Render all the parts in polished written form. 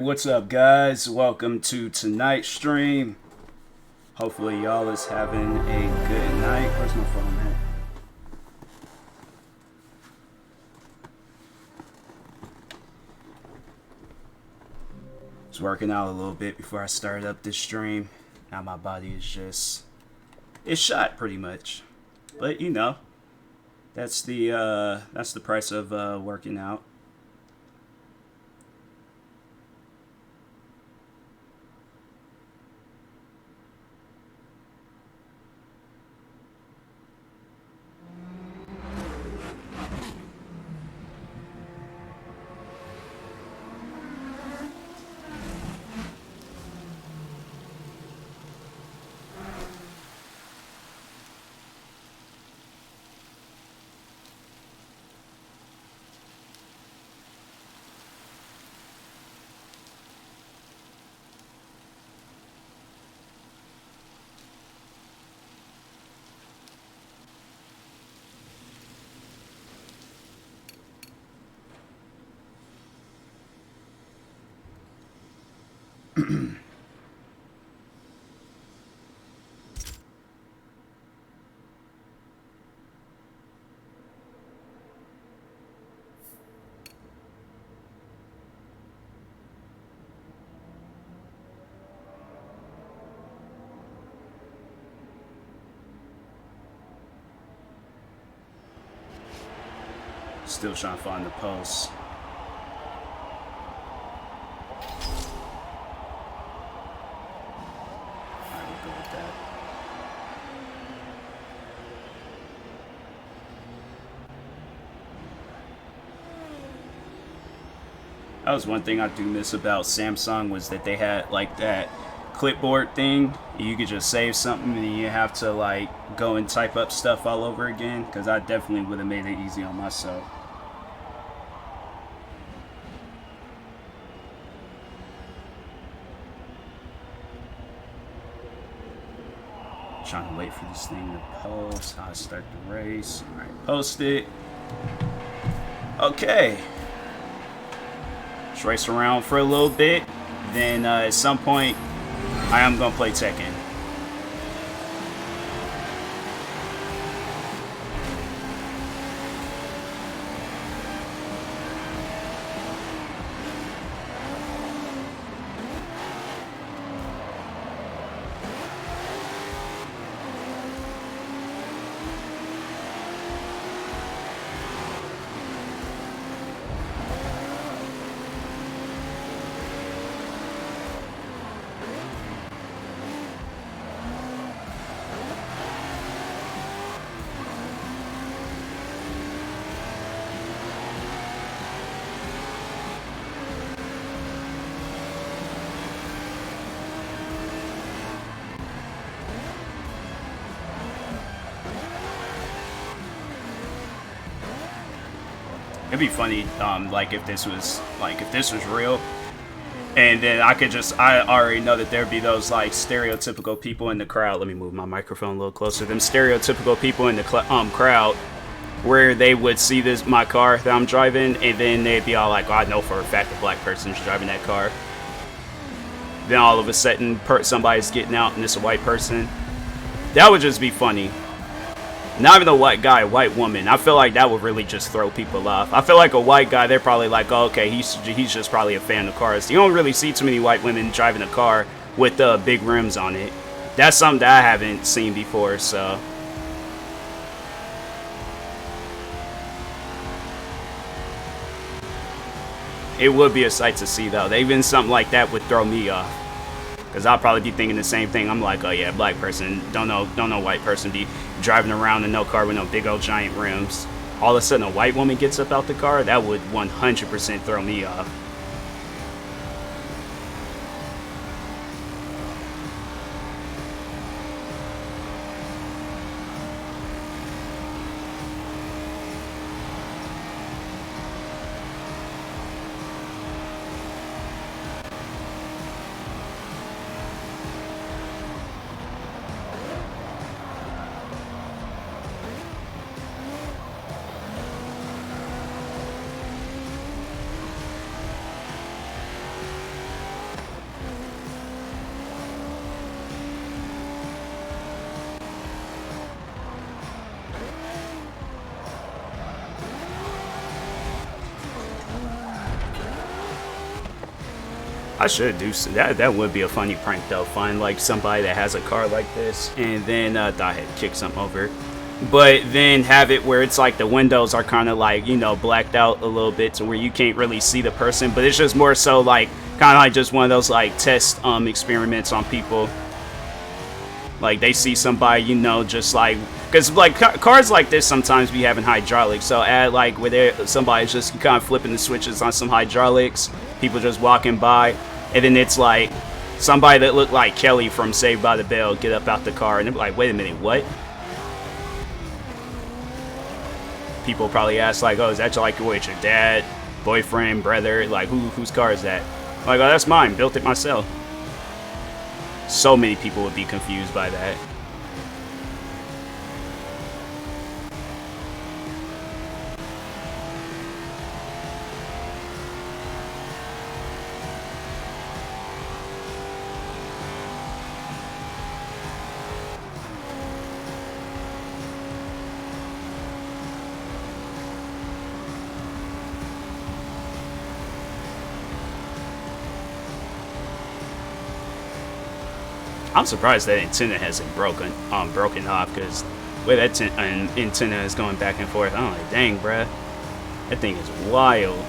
What's up, guys? Welcome to tonight's stream. Hopefully y'all is having a good night. Where's my phone at? Was working out a little bit before I started up this stream. Now my body is it's shot pretty much. But you know, that's the price of working out. Still trying to find the post. Alright, we'll go with that. That was one thing I do miss about Samsung, was that they had like that clipboard thing. You could just save something and you have to like go and type up stuff all over again, because I definitely would have made it easy on myself. Trying to wait for this thing to post. How I start the race. Alright, post it. Okay. Let's race around for a little bit. Then at some point, I am going to play Tekken. It'd be funny, like if this was real, and then I already know that there'd be those like stereotypical people in the crowd. Let me move my microphone a little closer. Them stereotypical people in the crowd, where they would see my car that I'm driving, and then they'd be all like, oh, I know for a fact a black person's driving that car. Then all of a sudden, somebody's getting out and it's a white person. That would just be funny. Not even a white guy, a white woman. I feel like that would really just throw people off. I feel like a white guy, they're probably like, oh, okay, he's just probably a fan of cars. You don't really see too many white women driving a car with big rims on it. That's something that I haven't seen before, so. It would be a sight to see, though. Even something like that would throw me off. Because I'll probably be thinking the same thing. I'm like, oh yeah, black person, don't know white person be driving around in no car with no big old giant rims. All of a sudden a white woman gets up out the car, that would 100% throw me off. I should do so. That would be a funny prank though. Find like somebody that has a car like this, and then thought I had kicked something over. But then have it where it's like the windows are kind of like, you know, blacked out a little bit to where you can't really see the person, but it's just more so like kind of like just one of those like test experiments on people. Like they see somebody, you know, just like, because like cars like this sometimes be having hydraulics, so add like where somebody's just kind of flipping the switches on some hydraulics, people just walking by, and then it's like somebody that looked like Kelly from Saved by the Bell get up out the car and they're like, wait a minute, what? People probably ask like, oh, is that like your dad, boyfriend, brother? Like, whose car is that? Like, oh, that's mine. Built it myself. So many people would be confused by that. I'm surprised that antenna hasn't broken off, because the way that antenna is going back and forth, I'm like, dang, bruh, that thing is wild.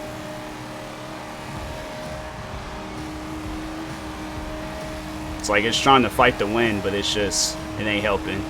It's like it's trying to fight the wind, but it's just, it ain't helping.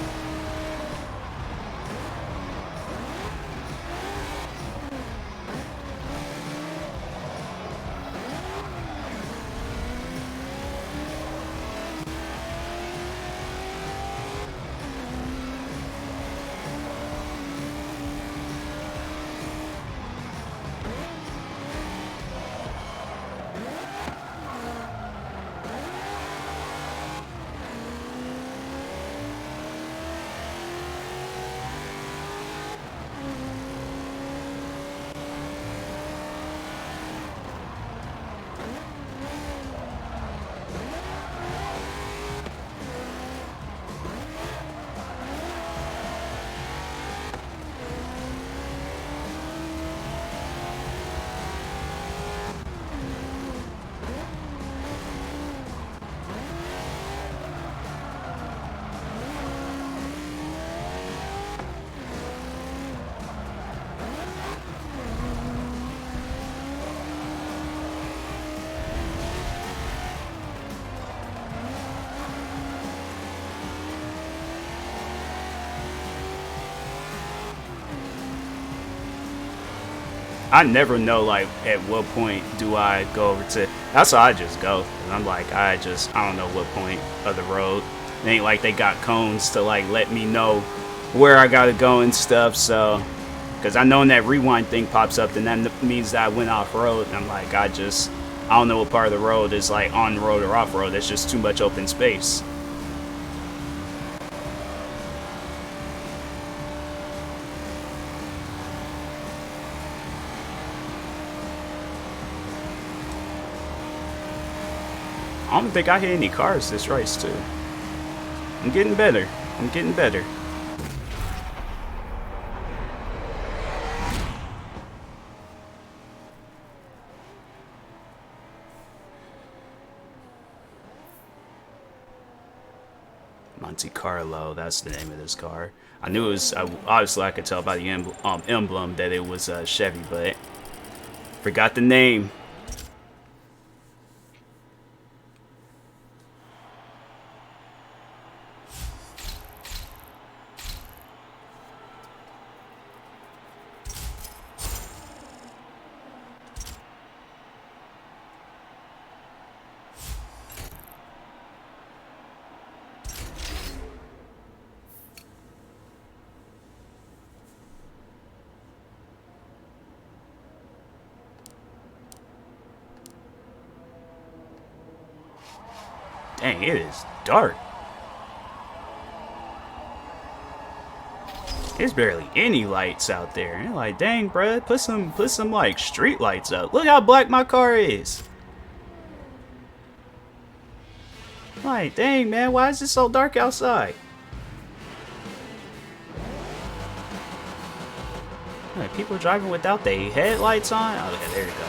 I never know like at what point do I go over to. That's why I just go. And I'm like, I don't know what point of the road. It ain't like they got cones to like let me know where I gotta go and stuff. So, because I know when that rewind thing pops up, then that means that I went off road. And I'm like, I don't know what part of the road is like on the road or off road. There's just too much open space. I don't think I hit any cars this race too. I'm getting better. I'm getting better. Monte Carlo, that's the name of this car. I knew it was, obviously I could tell by the emblem that it was Chevy, but forgot the name. Dang, it is dark. There's barely any lights out there. And like, dang, bruh, put some like street lights up. Look how black my car is. Like, dang, man, why is it so dark outside? Like, people driving without their headlights on. Oh, okay, there you go.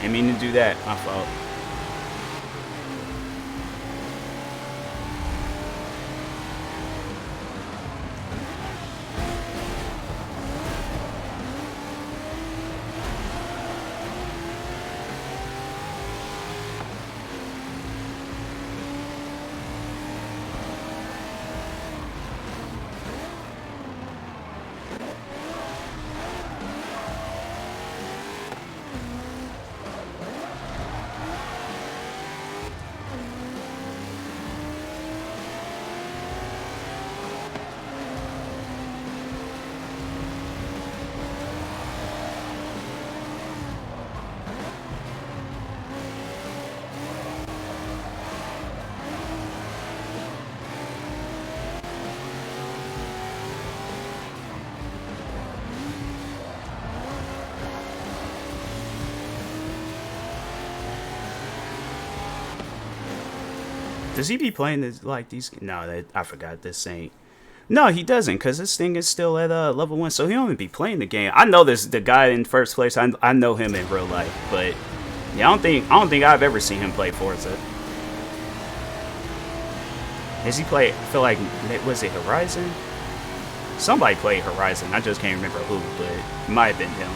Didn't mean to do that. My fault. Does he be playing this like these? No, I forgot this ain't. No, he doesn't, cause this thing is still at level 1, so he don't even be playing the game. I know this the guy in first place. I know him in real life, but yeah, I don't think I've ever seen him play Forza. Has he played? I feel like was it Horizon? Somebody played Horizon. I just can't remember who, but it might have been him.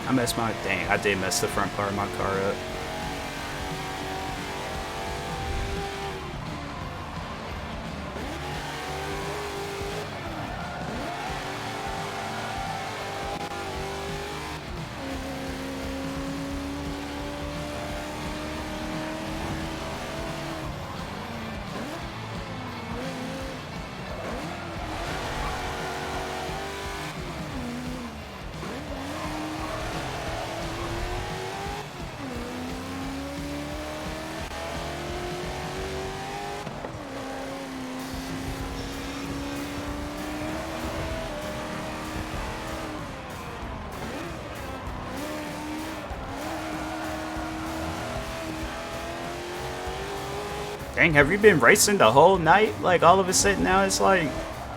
I messed my... Dang, I did mess the front part of my car up. Dang, have you been racing the whole night? Like, all of a sudden now it's like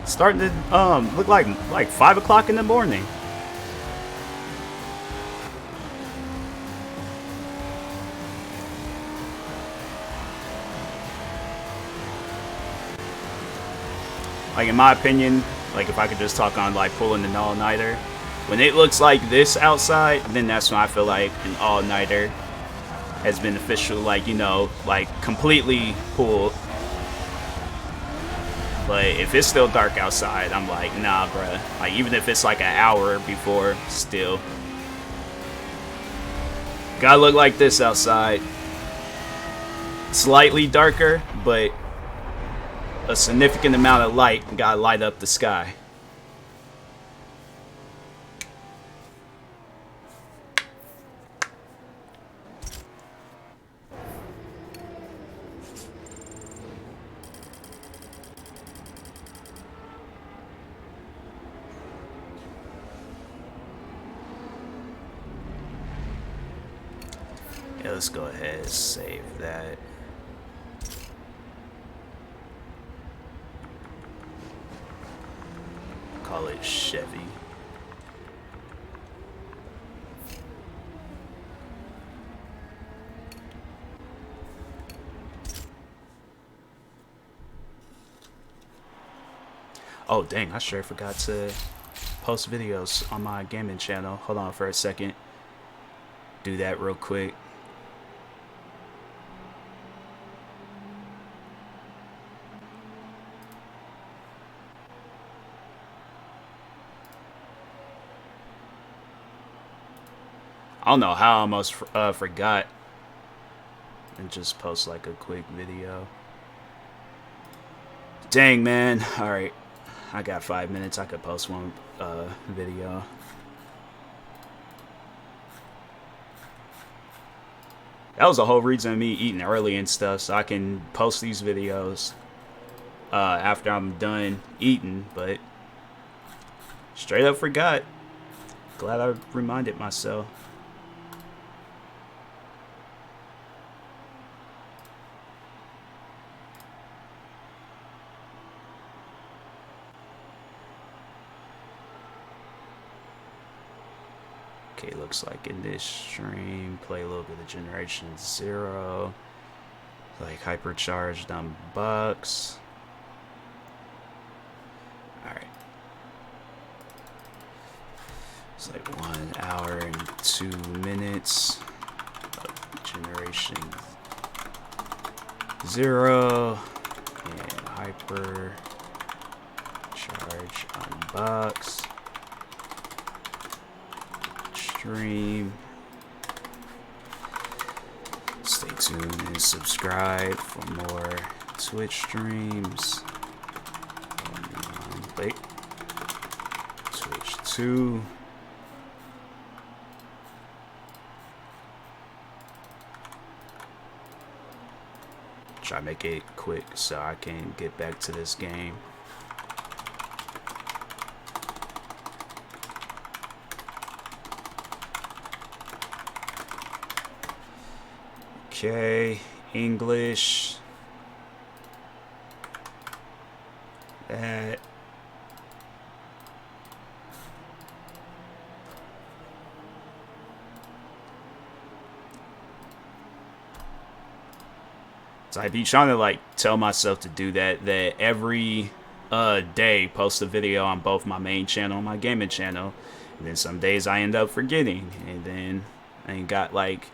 starting to look like 5 o'clock in the morning. Like, in my opinion, like, if I could just talk on like pulling an all-nighter, when it looks like this outside, then that's when I feel like an all-nighter has been official, like, you know, like completely pulled. But if it's still dark outside, I'm like, nah, bruh. Like, even if it's like an hour before, still gotta look like this outside. Slightly darker, but a significant amount of light gotta light up the sky. Yeah, let's go ahead and save that. Call it Chevy. Oh dang, I sure forgot to post videos on my gaming channel. Hold on for a second. Do that real quick. I don't know how I almost forgot. And just post like a quick video. Dang, man. Alright. I got 5 minutes. I could post one video. That was the whole reason of me eating early and stuff, so I can post these videos after I'm done eating, but straight up forgot. Glad I reminded myself. Okay, looks like in this stream, play a little bit of Generation Zero, like hypercharged on Bucks. Alright. It's like 1 hour and 2 minutes of Generation Zero and hypercharge on Bucks. Stream. Stay tuned and subscribe for more Twitch streams. Wait. Twitch 2. Try to make it quick so I can get back to this game. Okay, English. That. So I be trying to like tell myself to do that every day post a video on both my main channel and my gaming channel. And then some days I end up forgetting, and then I got like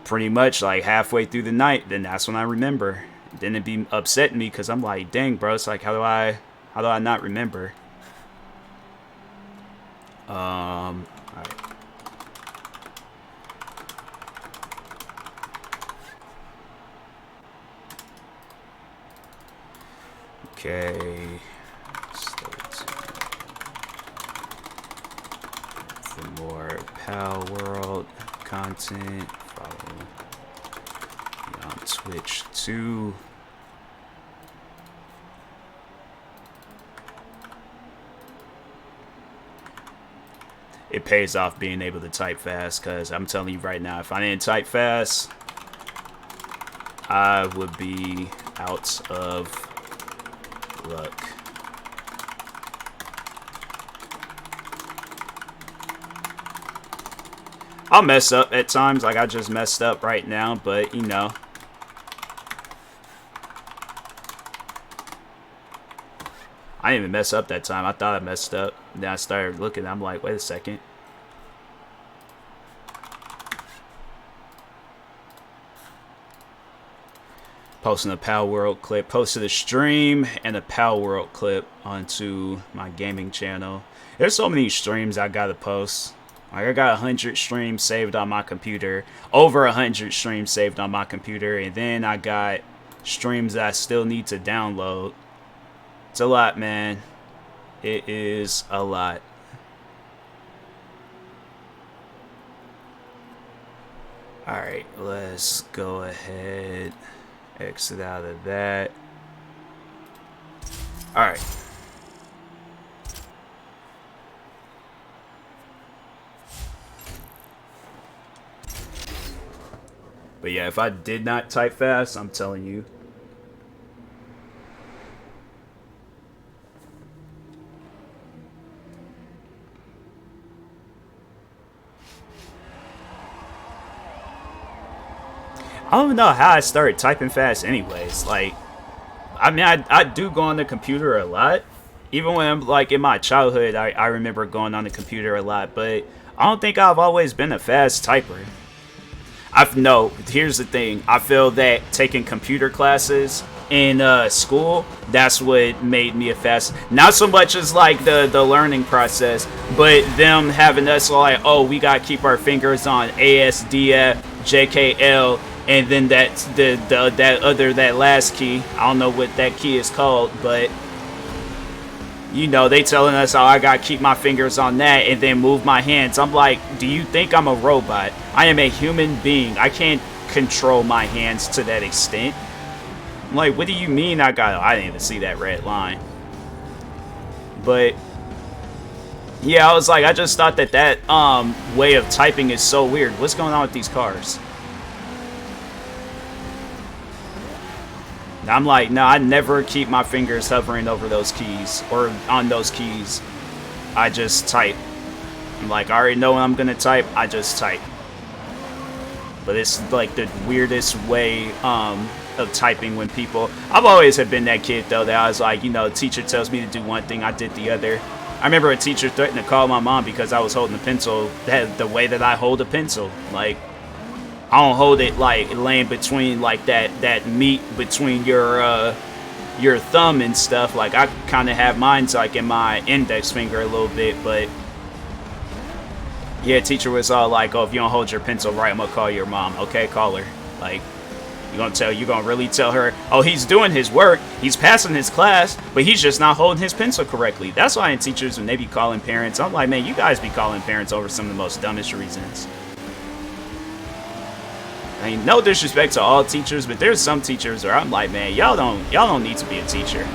pretty much like halfway through the night, then that's when I remember. Then it'd be upsetting me because I'm like, dang, bro, it's like how do I not remember? All right. Okay. For more Pal World content, follow me on Twitch too. It pays off being able to type fast, because I'm telling you right now, if I didn't type fast, I would be out of luck. I'll mess up at times, like I just messed up right now, but you know. I didn't even mess up that time. I thought I messed up. Then I started looking, I'm like, wait a second. Posting a Pal World clip. Posted a stream and a Pal World clip onto my gaming channel. There's so many streams I gotta post. Like, I got 100 streams saved on my computer. Over 100 streams saved on my computer. And then I got streams that I still need to download. It's a lot, man. It is a lot. Alright, let's go ahead. Exit out of that. Alright. But yeah, if I did not type fast, I'm telling you. I don't know how I started typing fast anyways. Like, I mean, I do go on the computer a lot. Even when I'm like in my childhood, I remember going on the computer a lot. But I don't think I've always been a fast typer. No, here's the thing. I feel that taking computer classes in school, that's what made me a fast. Not so much as like the learning process, but them having us like, oh, we gotta keep our fingers on ASDF, JKL, and then that last key. I don't know what that key is called, but you know, they telling us, oh, I gotta keep my fingers on that and then move my hands. I'm like, do you think I'm a robot? I am a human being. I can't control my hands to that extent. I'm like, what do you mean I didn't even see that red line. But yeah, I was like, I just thought that way of typing is so weird. What's going on with these cars? I'm like, no, I never keep my fingers hovering over those keys or on those keys. I just type. I'm like, I already know when I'm gonna type, I just type. But it's like the weirdest way of typing when people... I've always have been that kid though, that I was like, you know, the teacher tells me to do one thing, I did the other. I remember a teacher threatened to call my mom because I was holding a pencil the way that I hold a pencil. Like, I don't hold it like laying between like that meat between your thumb and stuff. Like, I kind of have mine like in my index finger a little bit, but yeah, teacher was all like, oh, if you don't hold your pencil right, I'm gonna call your mom. Okay, call her. Like, you gonna really tell her, oh, he's doing his work, he's passing his class, but he's just not holding his pencil correctly. That's why in teachers, when they be calling parents, I'm like, man, you guys be calling parents over some of the most dumbest reasons. I mean, no disrespect to all teachers, but there's some teachers where I'm like, man, y'all don't need to be a teacher.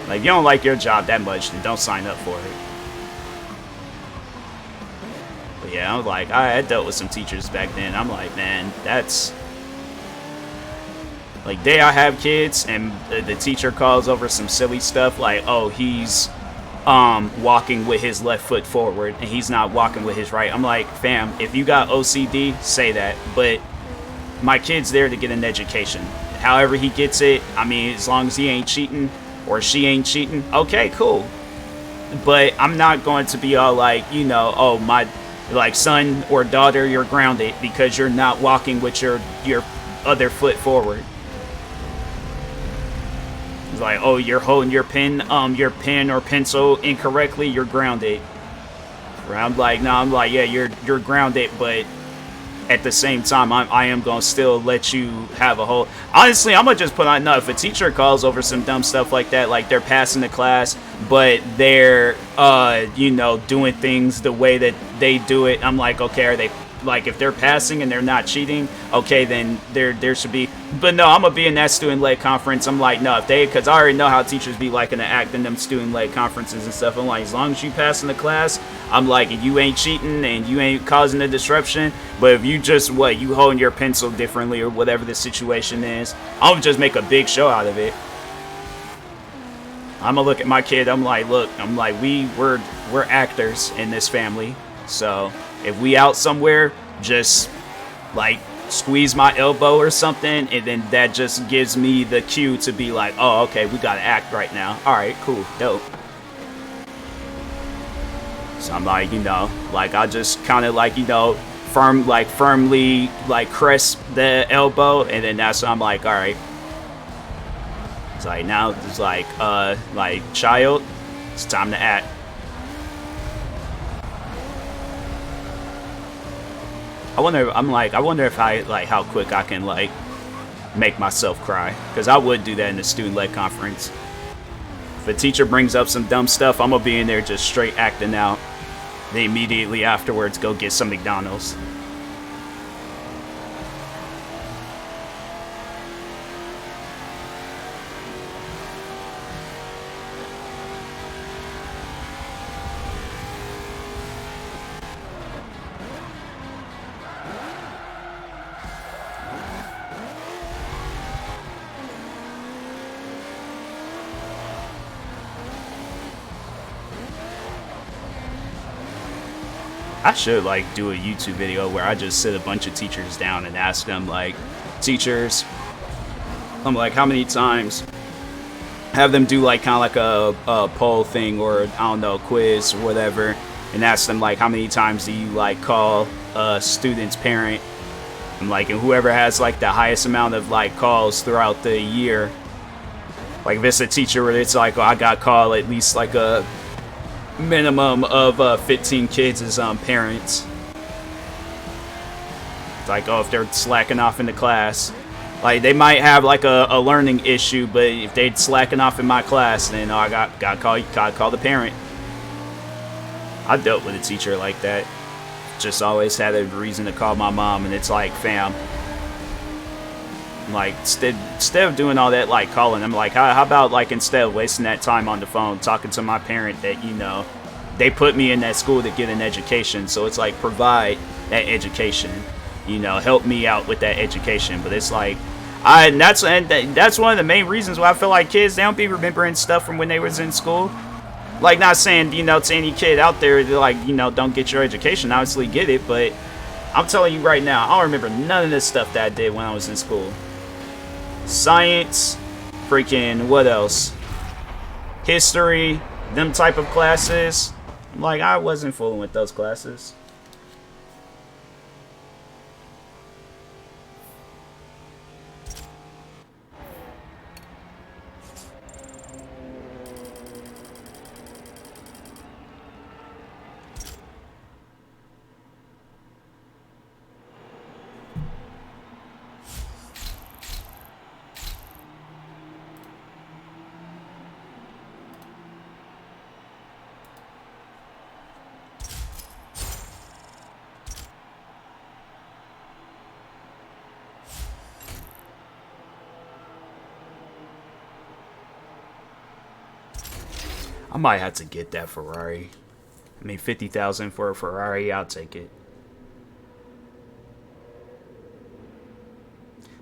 Like, if you don't like your job that much, then don't sign up for it. But yeah, I was like, I dealt with some teachers back then. I'm like, man, that's... Like, day I have kids, and the teacher calls over some silly stuff, like, oh, he's walking with his left foot forward, and he's not walking with his right. I'm like, fam, if you got OCD, say that. But my kid's there to get an education. However he gets it, I mean, as long as he ain't cheating, or she ain't cheating, okay, cool. but I'm not going to be all like, you know, oh, my, like, son or daughter, you're grounded because you're not walking with your other foot forward. It's like, oh, you're holding your pen or pencil incorrectly, you're grounded. I'm like, no, I'm like, yeah, you're grounded, but at the same time, I am gonna still let you have a whole. Honestly, I'm gonna just put on, no, if a teacher calls over some dumb stuff like that, like they're passing the class, but they're you know, doing things the way that they do it, I'm like, okay, are they, like, if they're passing and they're not cheating, okay, then there should be. But no, I'm gonna be in that student-led conference. I'm like, no, if they, because I already know how teachers be liking to act in them student-led conferences and stuff. I'm like, as long as you pass in the class, I'm like, and you ain't cheating and you ain't causing a disruption. But if you just, what, you holding your pencil differently or whatever the situation is, I'm gonna just make a big show out of it. I'm gonna look at my kid. I'm like, look, I'm like, we're actors in this family, so if we out somewhere, just like squeeze my elbow or something, and then that just gives me the cue to be like, oh, okay, we gotta act right now. All right, cool, dope. So I'm like, you know, like I just kind of like, you know, firmly like crest the elbow, and then that's when I'm like, all right. It's like, now it's like child, it's time to act. I wonder if I, like, how quick I can, like, make myself cry. Because I would do that in the student-led conference. If a teacher brings up some dumb stuff, I'm going to be in there just straight acting out. Then immediately afterwards, go get some McDonald's. I should, like, do a YouTube video where I just sit a bunch of teachers down and ask them, like, teachers, I'm like, how many times, have them do, like, kind of like a poll thing, or, I don't know, quiz or whatever, and ask them, like, how many times do you, like, call a student's parent, and, like, and whoever has, like, the highest amount of, like, calls throughout the year, like, if it's a teacher where it's like, oh, I got called at least, like, a minimum of 15 kids as parents. It's like, oh, if they're slacking off in the class, like, they might have like a learning issue, but if they're slacking off in my class, then I got call the parent. I dealt with a teacher like that. Just always had a reason to call my mom, and it's like, fam, like, instead of doing all that, like, calling them, like, how about, like, instead of wasting that time on the phone talking to my parent that, you know, they put me in that school to get an education, so it's like, provide that education, you know, help me out with that education. But it's like, that's one of the main reasons why I feel like kids, they don't be remembering stuff from when they was in school. Like, not saying, you know, to any kid out there, like, you know, don't get your education, obviously get it, but I'm telling you right now, I don't remember none of this stuff that I did when I was in school. Science, freaking, what else? History, them type of classes. Like, I wasn't fooling with those classes. I might have to get that Ferrari. I mean, 50,000 for a Ferrari, I'll take it.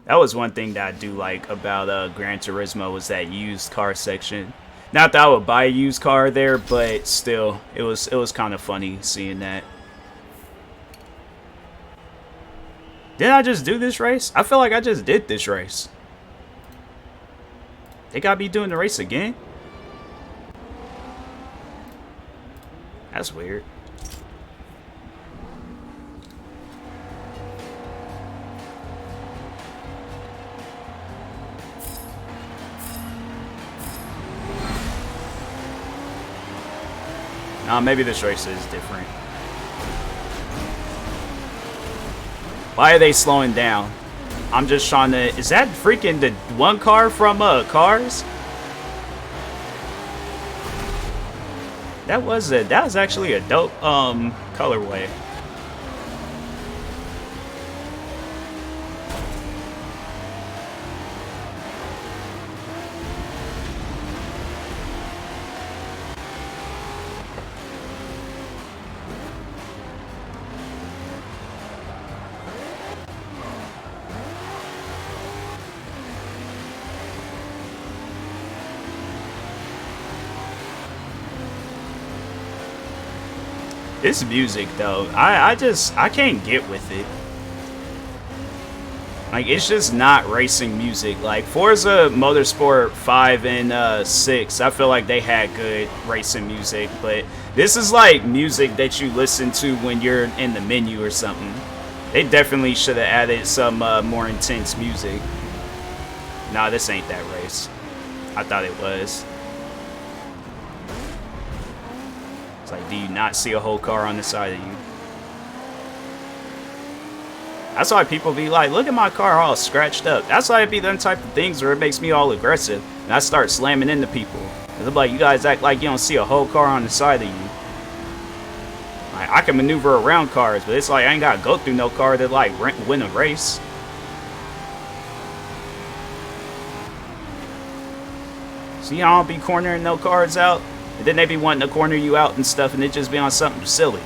That was one thing that I do like about Gran Turismo, was that used car section. Not that I would buy a used car there, but still, it was kind of funny seeing that. Didn't I just do this race? I feel like I just did this race. They gotta be doing the race again? That's weird. Maybe this race is different. Why are they slowing down? I'm just trying to... Is that freaking the one car from Cars? That was actually a dope colorway. This music though, I can't get with it. Like, it's just not racing music. Like Forza Motorsport 5 and 6, I feel like they had good racing music, but this is like music that you listen to when you're in the menu or something. They definitely should have added some more intense music. Nah, this ain't that race. I thought it was. It's like, do you not see a whole car on the side of you? That's why people be like, look at my car all scratched up. That's why it be them type of things where it makes me all aggressive. And I start slamming into people. And I'm like, you guys act like you don't see a whole car on the side of you. Like, I can maneuver around cars, but it's like I ain't got to go through no car to like win a race. See how I don't be cornering no cars out? And then they be wanting to corner you out and stuff, and it just be on something silly.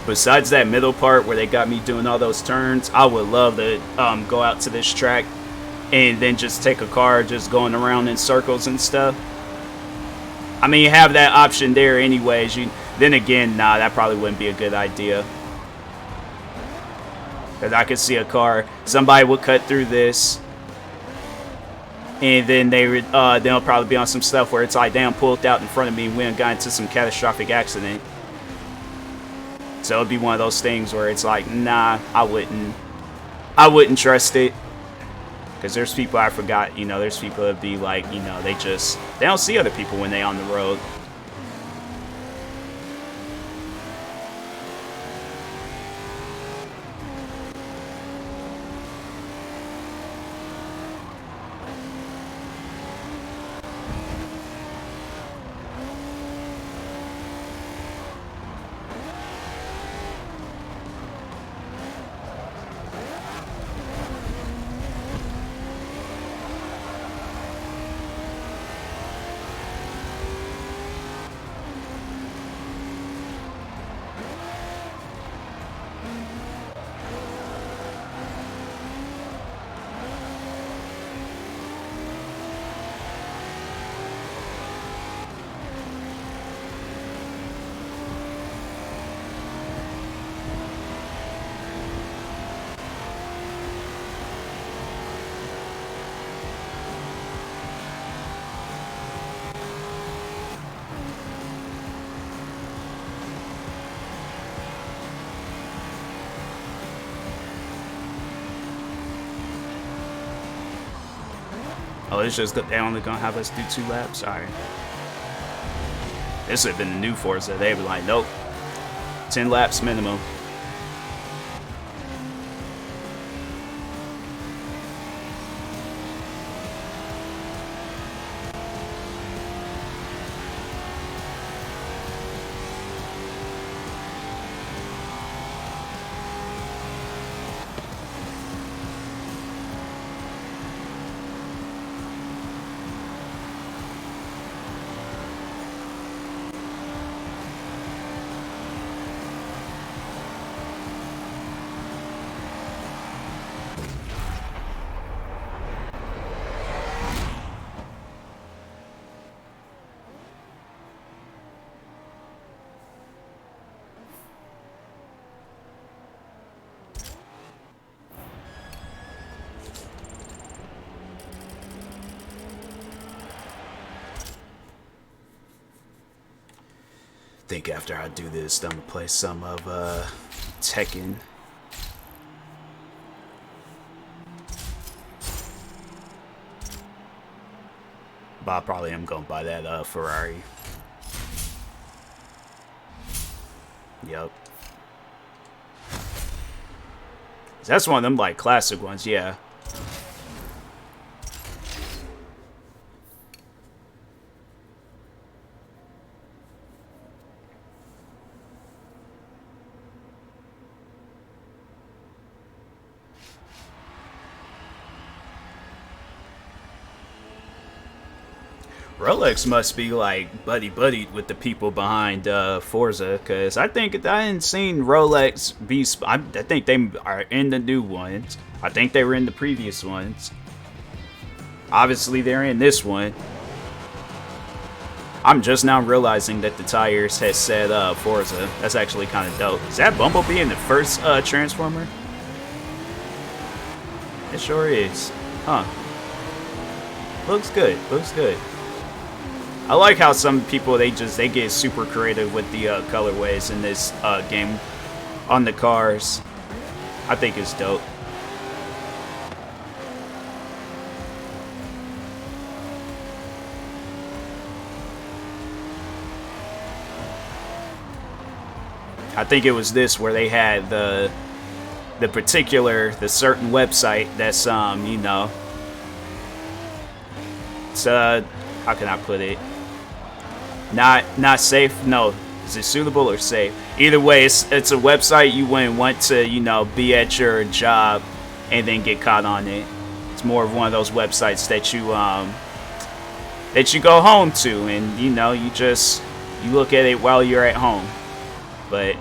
Besides that middle part where they got me doing all those turns, I would love to go out to this track and then just take a car just going around in circles and stuff. I mean, you have that option there anyways. Then again, nah, that probably wouldn't be a good idea. Because I could see a car, somebody would cut through this, and then they'll probably be on some stuff where it's like, damn, pulled out in front of me and we done got into some catastrophic accident. So it'd be one of those things where it's like, nah, I wouldn't trust it. Because there's people, I forgot, you know, there's people that be like, you know, they don't see other people when they on the road. Oh, it's just that they only gonna have us do 2 laps? Alright. This would have been the new Forza. They'd be like, nope. 10 laps minimum. think after I do this, I'm gonna play some of Tekken. But I probably am gonna buy that Ferrari. Yep. That's one of them like classic ones, yeah. Rolex must be like buddy with the people behind Forza, because I think I hadn't seen Rolex be. I think they are in the new ones. I think they were in the previous ones. Obviously, they're in this one. I'm just now realizing that the tires has said Forza. That's actually kind of dope. Is that Bumblebee in the first Transformer? It sure is. Huh. Looks good. Looks good. I like how some people they get super creative with the colorways in this game on the cars. I think it's dope. I think it was this where they had the certain website that's you know, it's how can I put it? Not safe. No, is it suitable or safe? Either way, it's a website you wouldn't want to, you know, be at your job and then get caught on it. It's more of one of those websites that you go home to, and you know, you look at it while you're at home. But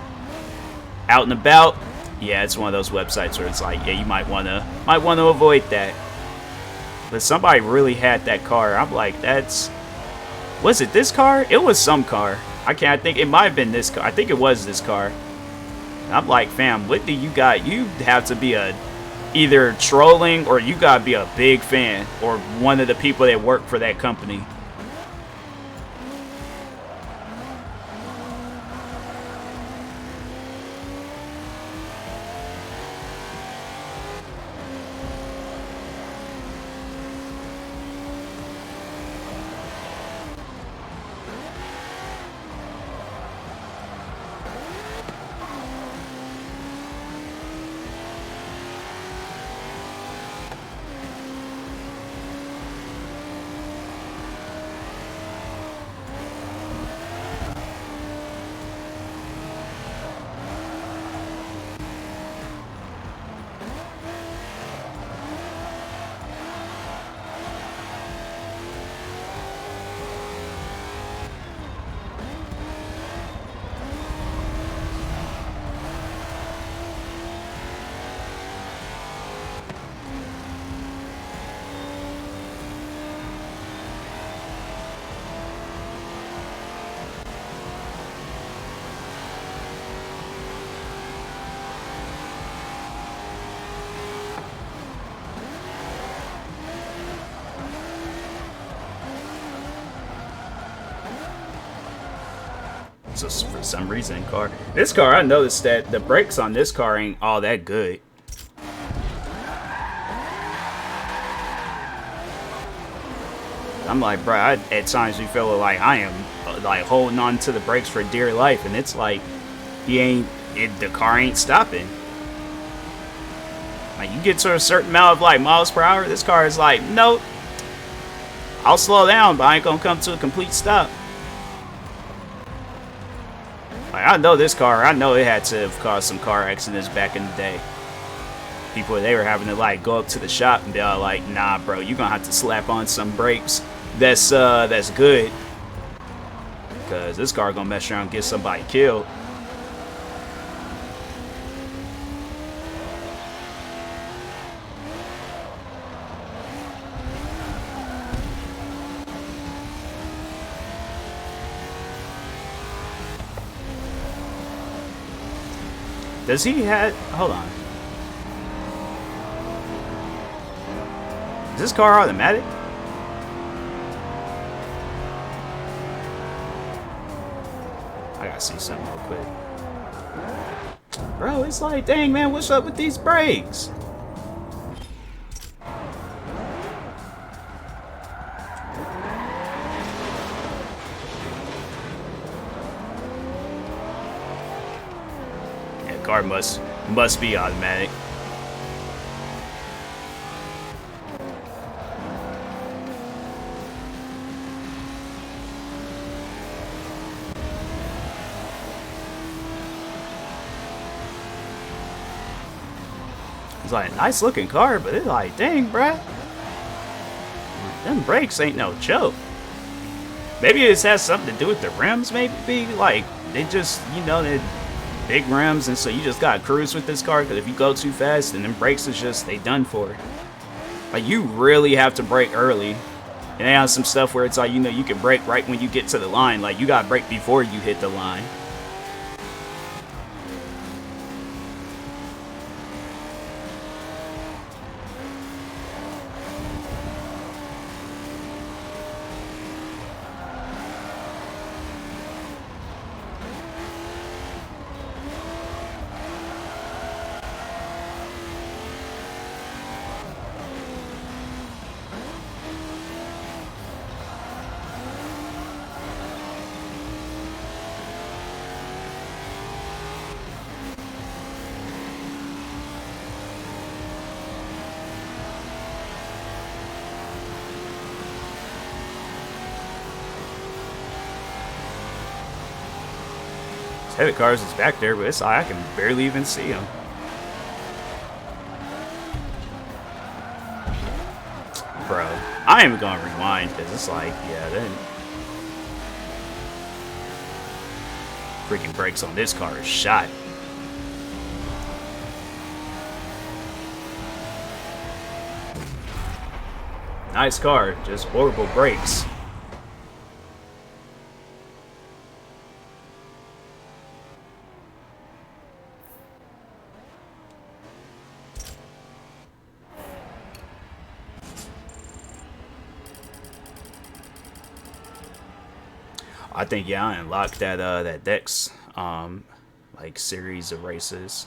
out and about, yeah, it's one of those websites where it's like, yeah, you might wanna avoid that. But somebody really had that car. I'm like, was it this car? It was some car. I think it might have been this car. I think it was this car. And I'm like, fam, what do you got? You have to be either trolling or you gotta be a big fan or one of the people that work for that company. So for some reason, this car, I noticed that the brakes on this car ain't all that good. I'm like, bro, at times you feel like I am like holding on to the brakes for dear life, and it's like the car ain't stopping. Like, you get to a certain amount of like miles per hour, this car is like, nope, I'll slow down, but I ain't gonna come to a complete stop. Like, I know this car, I know it had to have caused some car accidents back in the day. People, they were having to like go up to the shop and be all like, nah, bro, you're gonna have to slap on some brakes that's good, because this car gonna mess around and get somebody killed. Does he have... Hold on. Is this car automatic? I gotta see something real quick. Bro, it's like, dang, man, what's up with these brakes? Yeah, car must be automatic. It's like a nice looking car, but it's like, dang, bruh. Them brakes ain't no joke. Maybe it has something to do with the rims, maybe. Like, they just, you know, they're big rims, and so you just gotta cruise with this car, because if you go too fast, then them brakes is just, they done for. Like, you really have to brake early. And they have some stuff where it's like, you know, you can brake right when you get to the line. Like, you gotta brake before you hit the line. Heavy cars is back there, but it's like I can barely even see them. Bro, I ain't even gonna rewind because it's like, yeah, then freaking brakes on this car is shot. Nice car, just horrible brakes. I think, yeah, I unlocked that that Dex like series of races.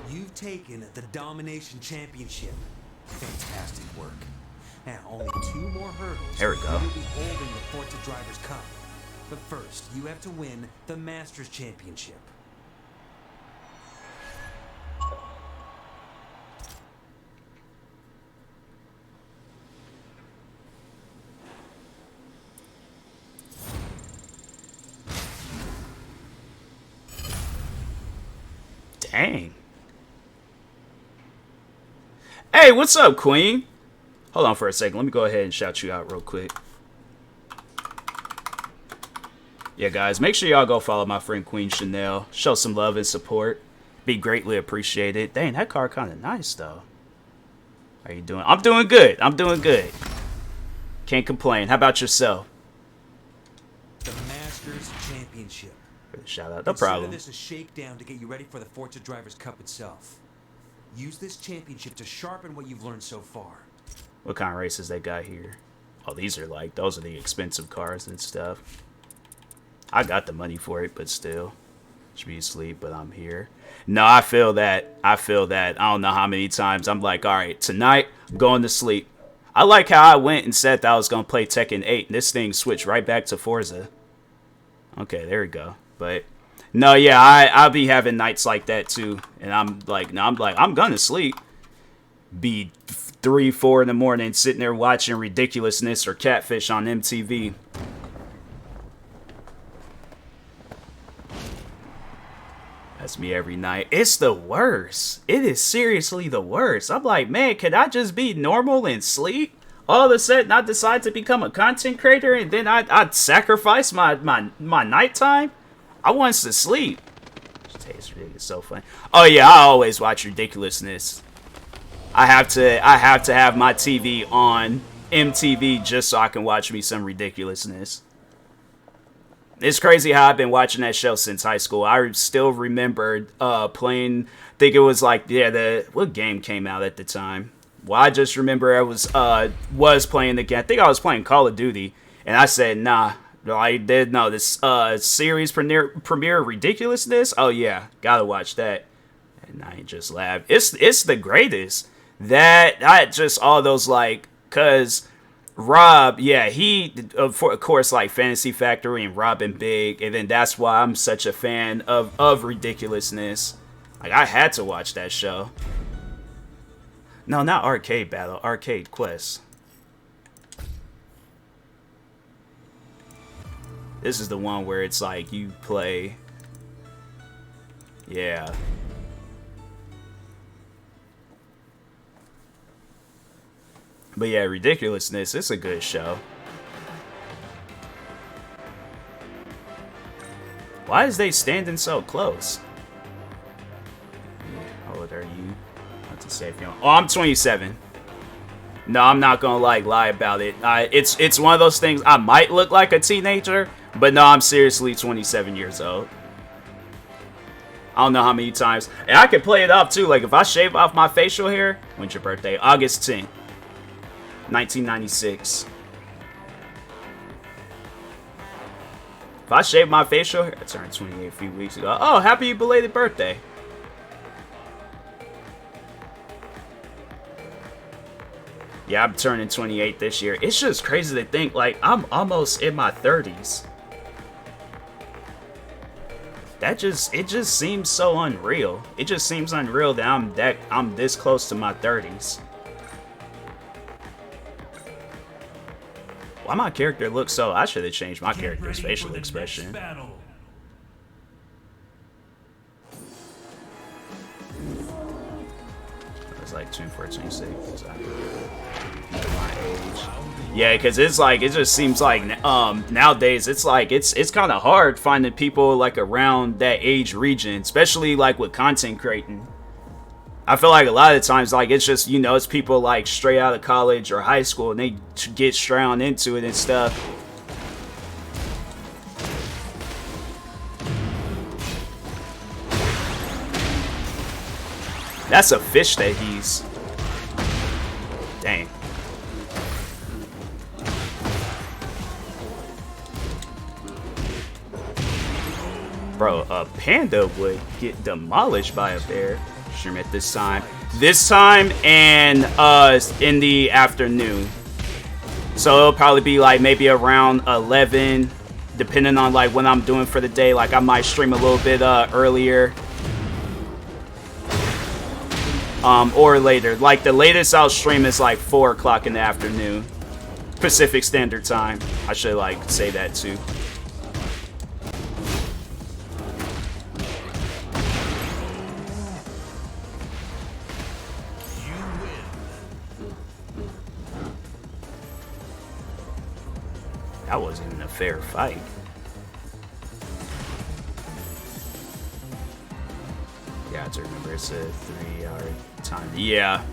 You've taken the Domination Championship. Fantastic work. Now, only 2 more hurdles. There we go. You'll be holding the Forza Drivers' Cup. But first, you have to win the Masters Championship. Dang. Hey, what's up, Queen? Hold on for a second. Let me go ahead and shout you out real quick. Yeah, guys, make sure y'all go follow my friend Queen Chanel. Show some love and support. Be greatly appreciated. Dang, that car kind of nice, though. How you doing? I'm doing good. I'm doing good. Can't complain. How about yourself? The Masters Championship. For the shout out. No problem. Consider this a shakedown to get you ready for the Forza Drivers' Cup itself. Use this championship to sharpen what you've learned so far. What kind of races they got here? Oh, these are like, those are the expensive cars and stuff. I got the money for it, but still. Should be asleep, but I'm here. No, I feel that. I feel that. I don't know how many times I'm like, all right, tonight, I'm going to sleep. I like how I went and said that I was going to play Tekken 8, and this thing switched right back to Forza. Okay, there we go. But, no, yeah, I'll be having nights like that, too. And I'm like, no, I'm going to sleep. Be 3, 4 in the morning sitting there watching Ridiculousness or Catfish on MTV. That's me every night. It's the worst. It is seriously the worst. I'm like, man, could I just be normal and sleep? All of a sudden, I decide to become a content creator, and then I'd sacrifice my nighttime? I want to sleep. It's so funny. Oh, yeah, I always watch Ridiculousness. I have to have my TV on MTV just so I can watch me some ridiculousness. It's crazy how I've been watching that show since high school. I still remember playing. I think it was like what game came out at the time? Well, I just remember I was playing the game. I think I was playing Call of Duty, and I said, "Nah, I did no this series premiere ridiculousness. Oh yeah, gotta watch that." And I just laughed. It's the greatest. I just all those like, cause Rob, yeah, he of course like Fantasy Factory and Robin Big, and then that's why I'm such a fan of ridiculousness. Like I had to watch that show. No, not Arcade Battle, Arcade Quest. This is the one where it's like you play. Yeah. But yeah, ridiculousness. It's a good show. Why is they standing so close? How old are you? Not to say if you. Oh, I'm 27. No, I'm not gonna like lie about it. It's one of those things. I might look like a teenager, but no, I'm seriously 27 years old. I don't know how many times, and I can play it off too. Like if I shave off my facial hair, when's your birthday? August 10th. 1996. If I shaved my facial hair, I turned 28 a few weeks ago. Oh, happy belated birthday. Yeah, I'm turning 28 this year. It's just crazy to think, like, I'm almost in my 30s. It just seems so unreal. It just seems unreal that I'm this close to my 30s. Why my character looks so... I should have changed my character's facial expression. It's like 24, 26. My age. Yeah, because it's like... It just seems like... nowadays, it's like... It's kind of hard finding people like around that age region. Especially like with content creating. I feel like a lot of the times, like, it's just, you know, it's people, like, straight out of college or high school, and they get straight on into it and stuff. That's a fish that he's... Dang. Bro, a panda would get demolished by a bear. Stream at this time and in the afternoon, so it'll probably be like maybe around 11 depending on like what I'm doing for the day. Like I might stream a little bit earlier or later. Like the latest I'll stream is like 4 o'clock in the afternoon Pacific Standard Time. I should like say that too. That wasn't even a fair fight. Yeah, I have to remember it's a 3-hour time. Yeah.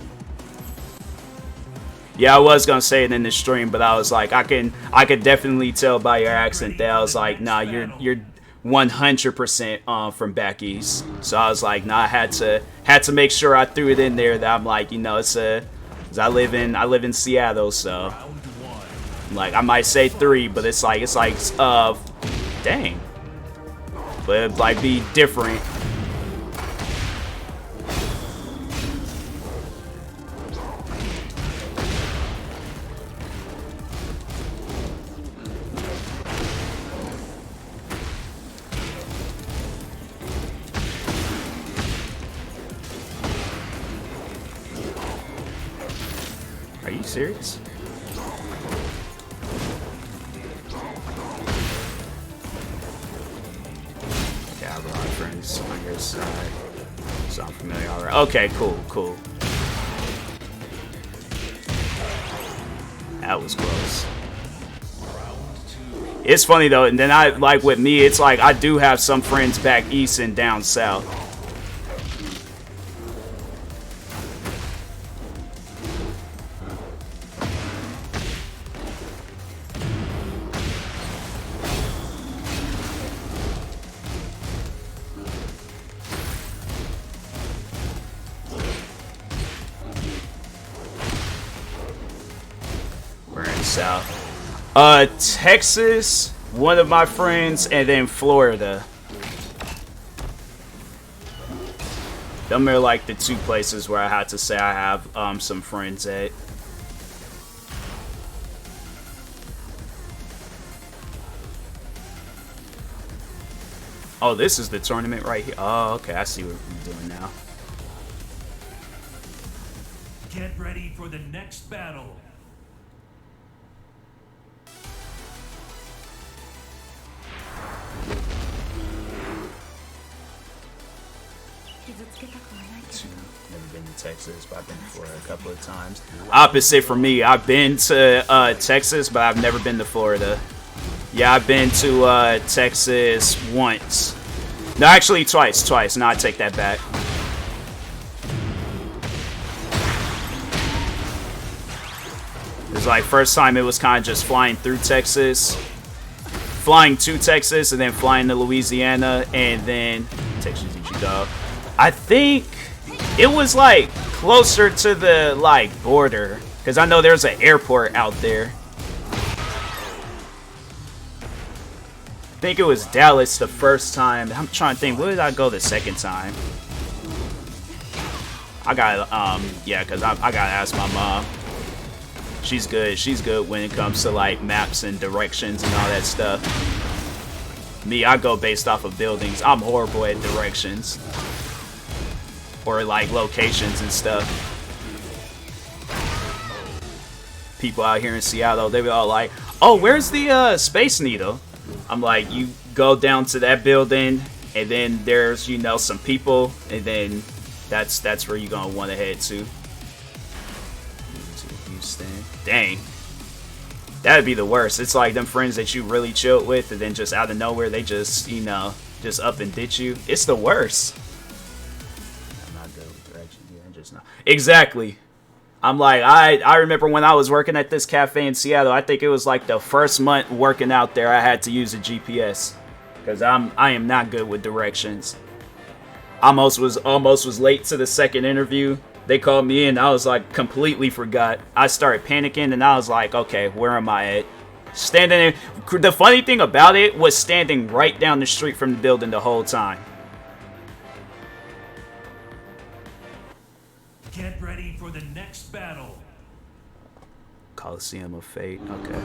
Yeah, I was gonna say it in the stream, but I was like, I could definitely tell by your accent that I was like, nah, you're 100% from back east. So I was like, nah, I had to make sure I threw it in there that I'm like, you know, it's a, 'cause I live in Seattle, so. Like I might say 3, but it's like dang. But it'd like be different. Are you serious? On your side. Sound familiar? Alright. Okay, cool. That was close. It's funny though, and then I like with me, it's like I do have some friends back east and down south. the South. Texas, one of my friends, and then Florida. Them are like the 2 places where I had to say I have some friends at. Oh, this is the tournament right here. Oh, okay, I see what we're doing now. Get ready for the next battle. Never been to Texas, but I've been to Florida a couple of times. Opposite for me, I've been to Texas, but I've never been to Florida. Yeah, I've been to Texas once. No, actually twice. No, I take that back. It was like first time it was kind of just flying through Texas, flying to Texas, and then flying to Louisiana, and then Texas you go. I think it was like closer to the like border, because I know there's an airport out there. I think it was Dallas the first time. I'm trying to think, where did I go the second time? I got yeah, because I gotta ask my mom. She's good. She's good when it comes to like maps and directions and all that stuff. Me, I go based off of buildings. I'm horrible at directions or like locations and stuff. People out here in Seattle, they be all like, "Oh, where's the Space Needle?" I'm like, you go down to that building, and then there's, you know, some people, and then that's where you're gonna want to head to. Houston. Dang. That'd be the worst. It's like them friends that you really chilled with, and then just out of nowhere, they just, you know, just up and ditch you. It's the worst. I'm not good with directions. Yeah, I'm just not. Exactly. I'm like, I remember when I was working at this cafe in Seattle, I think it was like the first month working out there, I had to use a GPS. Because I am not good with directions. Almost was late to the second interview. They called me in, I was like, completely forgot. I started panicking, and I was like, okay, where am I at? Standing there. The funny thing about it was standing right down the street from the building the whole time. Get ready for the next battle. Coliseum of Fate, okay.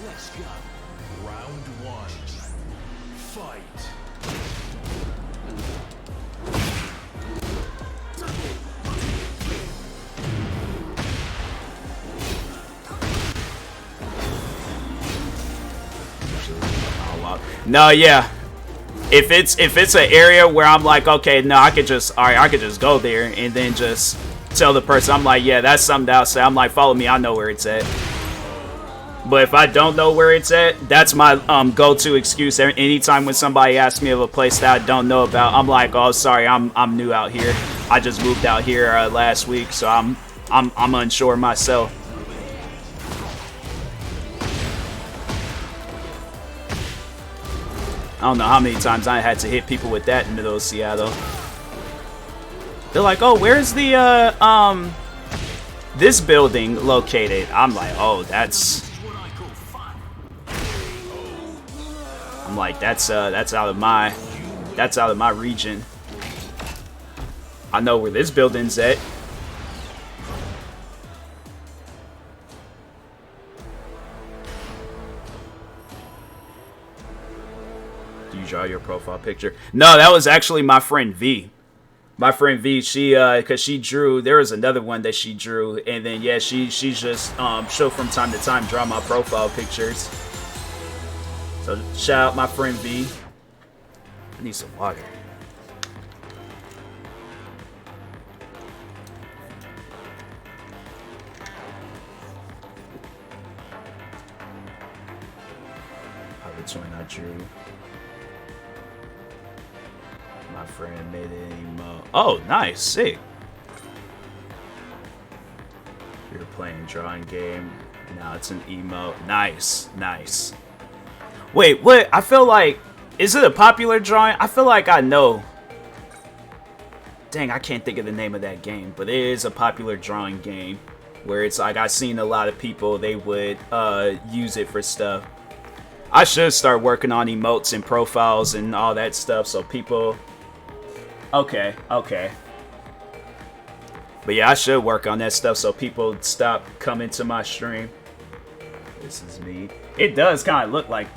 Let's go. Round 1. Fight. No, yeah. If it's an area where I'm like, okay, no, I could just go there and then just tell the person, I'm like, yeah, that's something that I'll say. I'm like, follow me, I know where it's at. But if I don't know where it's at, that's my go-to excuse. Anytime when somebody asks me of a place that I don't know about, I'm like, oh, sorry, I'm new out here. I just moved out here last week, so I'm unsure myself. I don't know how many times I had to hit people with that in the middle of Seattle. They're like, oh, where's the this building located? I'm like, oh, that's. I'm like, that's out of my region. I know where this building's at. Do you draw your profile picture? No, that was actually my friend V. My friend V, she cause she drew, there was another one that she drew, and then yeah, she's just she'll from time to time draw my profile pictures. So shout out my friend V. I need some water. Which one I drew? My friend made an emo. Oh, nice, sick. We were playing drawing game. Now it's an emo. Nice, nice. Wait, what? I feel like, is it a popular drawing? I feel like I know. dang, I can't think of the name of that game, but it is a popular drawing game where it's like I've seen a lot of people, they would use it for stuff. I should start working on emotes and profiles and all that stuff so people... Okay. But yeah, I should work on that stuff so people stop coming to my stream. This is me. It does kind of look like...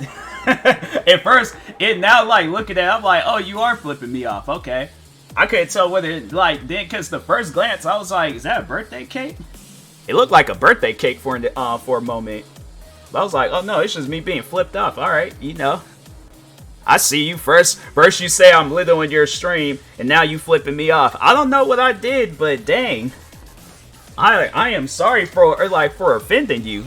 At first, now like looking at it, I'm like, oh, you are flipping me off. Okay. I couldn't tell whether it like then, because the first glance, I was like, is that a birthday cake? It looked like a birthday cake for a moment. But I was like, oh no, it's just me being flipped off. All right, you know. I see you first. First you say I'm little in your stream, and now you flipping me off. I don't know what I did, but dang. I am sorry for offending you.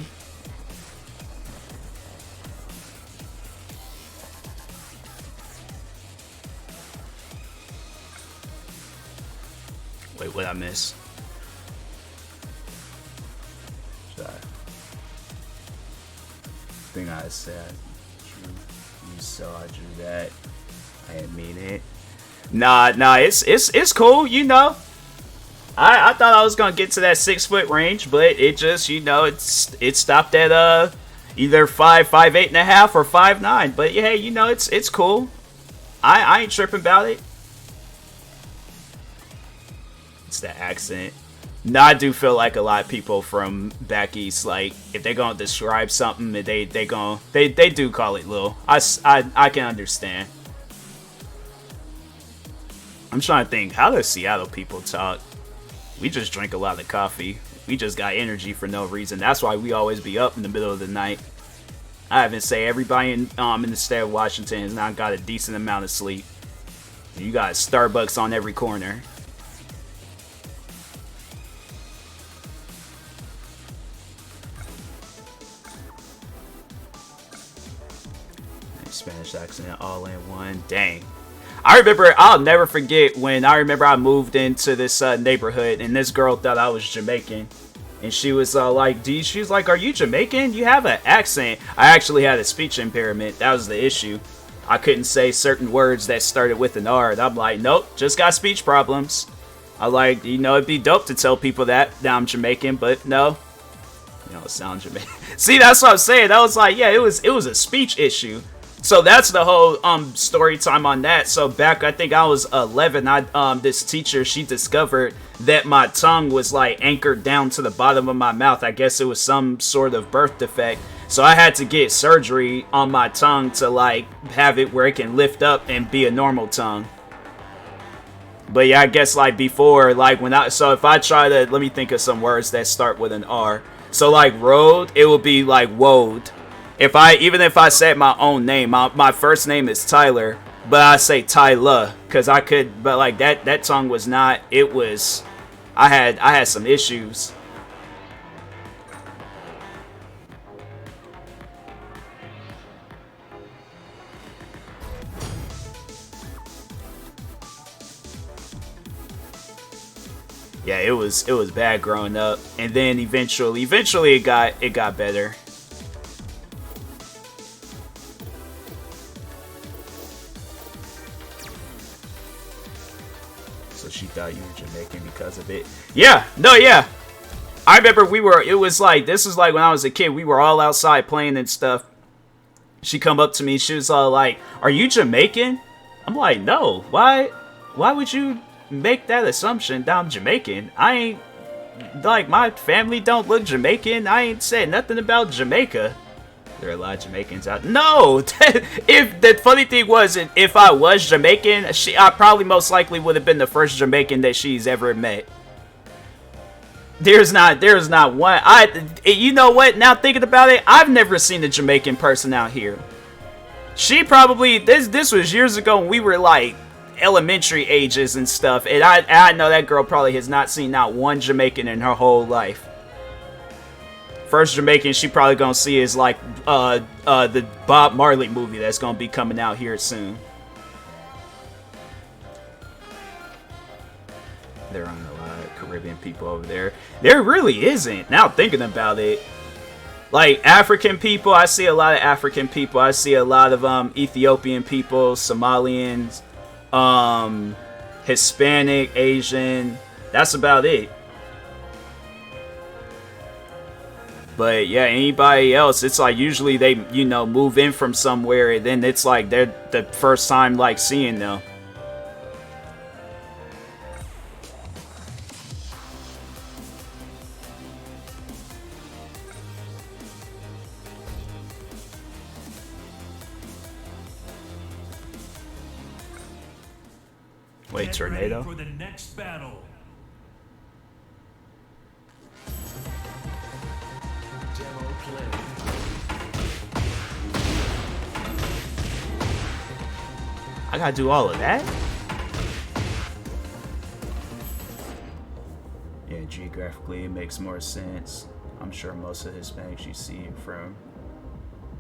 Wait, what I miss? Thing I said, you saw I drew that. I didn't mean it. Nah, it's cool, you know. I thought I was gonna get to that 6 foot range, but it just, you know, it stopped at either 5'8.5" or 5'9". But yeah, you know, it's cool. I ain't tripping about it. It's the accent. No, I do feel like a lot of people from back east, like, if they're gonna describe something, they do call it little. I can understand. I'm trying to think, how does Seattle people talk? We just drink a lot of coffee. We just got energy for no reason. That's why we always be up in the middle of the night. I even say everybody in the state of Washington has now got a decent amount of sleep. You got Starbucks on every corner. Spanish accent all in one. Dang. I'll never forget when I moved into this neighborhood and this girl thought I was Jamaican. And she was like, she was like, are you Jamaican? You have an accent. I actually had a speech impairment. That was the issue. I couldn't say certain words that started with an R. And I'm like, nope, just got speech problems. I like, you know, it'd be dope to tell people that I'm Jamaican, but no. You know, it sounds Jamaican. See, that's what I'm saying. I was like, yeah, it was a speech issue. So that's the whole story time on that. So back, I think I was 11. This teacher, she discovered that my tongue was like anchored down to the bottom of my mouth. I guess it was some sort of birth defect. So I had to get surgery on my tongue to like have it where it can lift up and be a normal tongue. But yeah, I guess like before, like if I try to, let me think of some words that start with an R. So like road, it would be like woad. Even if I said my own name, my first name is Tyler, but I say Tyler because I could, but like that tongue was not, it was, I had some issues. Yeah, it was bad growing up, and then eventually it got better. She thought you were Jamaican because of it. Yeah, no, yeah. I remember this was like when I was a kid, we were all outside playing and stuff. She come up to me, she was all like, are you Jamaican? I'm like, no, why would you make that assumption that I'm Jamaican? I ain't, like, my family don't look Jamaican. I ain't said nothing about Jamaica. There are a lot of Jamaicans out. No! If the funny thing was, if I was Jamaican, I probably most likely would have been the first Jamaican that she's ever met. There's not one. You know what? Now thinking about it, I've never seen a Jamaican person out here. She probably, this was years ago when we were like elementary ages and stuff, and I know that girl probably has not seen not one Jamaican in her whole life. First Jamaican she probably gonna see is like the Bob Marley movie that's gonna be coming out here soon. There aren't a lot of Caribbean people over there. There really isn't. Now thinking about it, like African people, I see a lot of African people. I see a lot of Ethiopian people, Somalians, Hispanic, Asian. That's about it. But yeah, anybody else, it's like usually they, you know, move in from somewhere and then it's like they're the first time like seeing them. Wait, Get tornado? ready for the next battle. Demo play. I gotta do all of that? Yeah, geographically it makes more sense. I'm sure most of the Hispanics you see from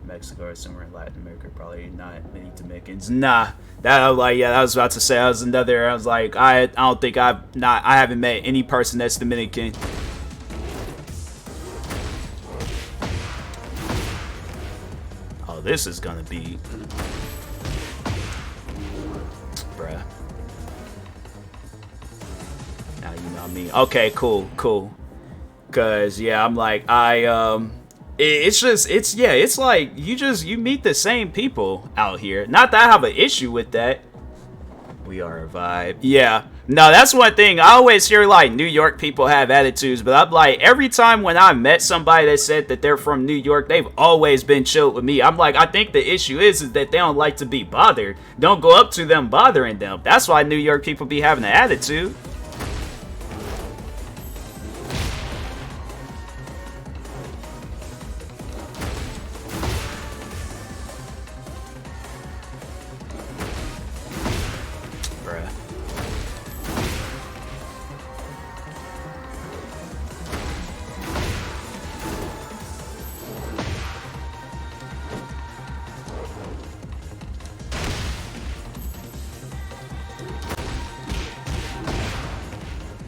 Mexico or somewhere in Latin America, probably not many Dominicans. Nah, that I was like, yeah, I was about to say that was another. I was like, I don't think I haven't met any person that's Dominican. Oh, this is gonna be, bruh. Now you know me. Okay, cool. Cause yeah, I'm like it's like you meet the same people out here. Not that I have an issue with that. We are a vibe. Yeah. No, that's one thing. I always hear like New York people have attitudes, but I'm like, every time when I met somebody that said that they're from New York, they've always been chilled with me. I'm like, I think the issue is that they don't like to be bothered. Don't go up to them bothering them. That's why New York people be having an attitude.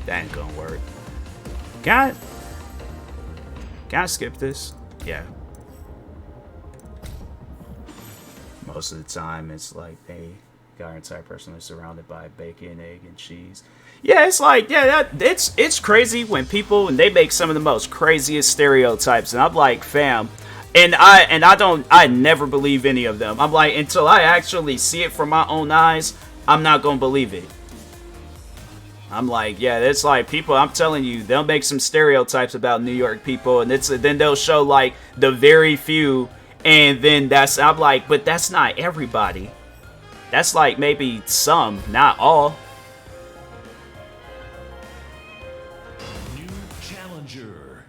That ain't gonna work. Can I skip this? Yeah. Most of the time, it's like they got our entire person surrounded by bacon, egg, and cheese. Yeah, it's like, yeah, it's crazy when they make some of the most craziest stereotypes, and I'm like, fam. And I never believe any of them. I'm like, until I actually see it from my own eyes, I'm not gonna believe it. I'm like, yeah, it's like people, I'm telling you, they'll make some stereotypes about New York people, and then they'll show like the very few, and then I'm like, but that's not everybody. That's like maybe some, not all. New challenger.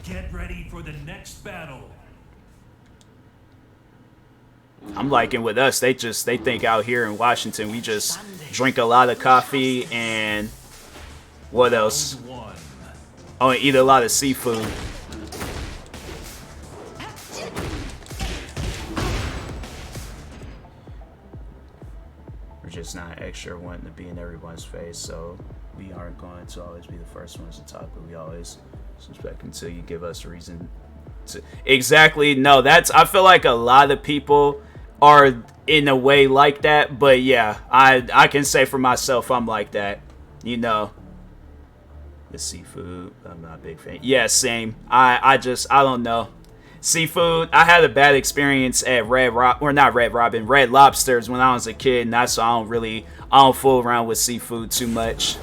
Get ready for the next battle. I'm liking with us, they think out here in Washington we just drink a lot of coffee and what else? Oh, and eat a lot of seafood. We're just not extra wanting to be in everyone's face, so we aren't going to always be the first ones to talk, but we always suspect until you give us a reason to. Exactly. No, I feel like a lot of people are in a way like that, but yeah, I can say for myself I'm like that, you know. The seafood, I'm not a big fan. Yeah, same. I don't know. Seafood, I had a bad experience at Red Lobsters when I was a kid, and that's why I don't fool around with seafood too much.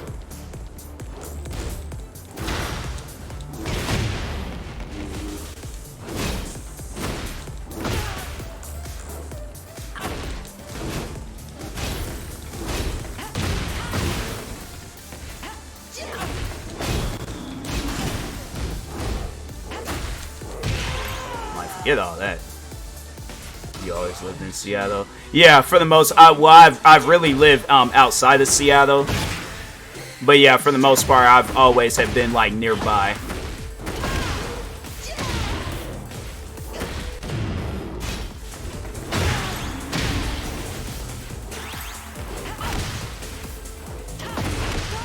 Get all that. You always lived in Seattle? Yeah, for the most. I've really lived outside of Seattle, but yeah, for the most part, I've always have been like nearby.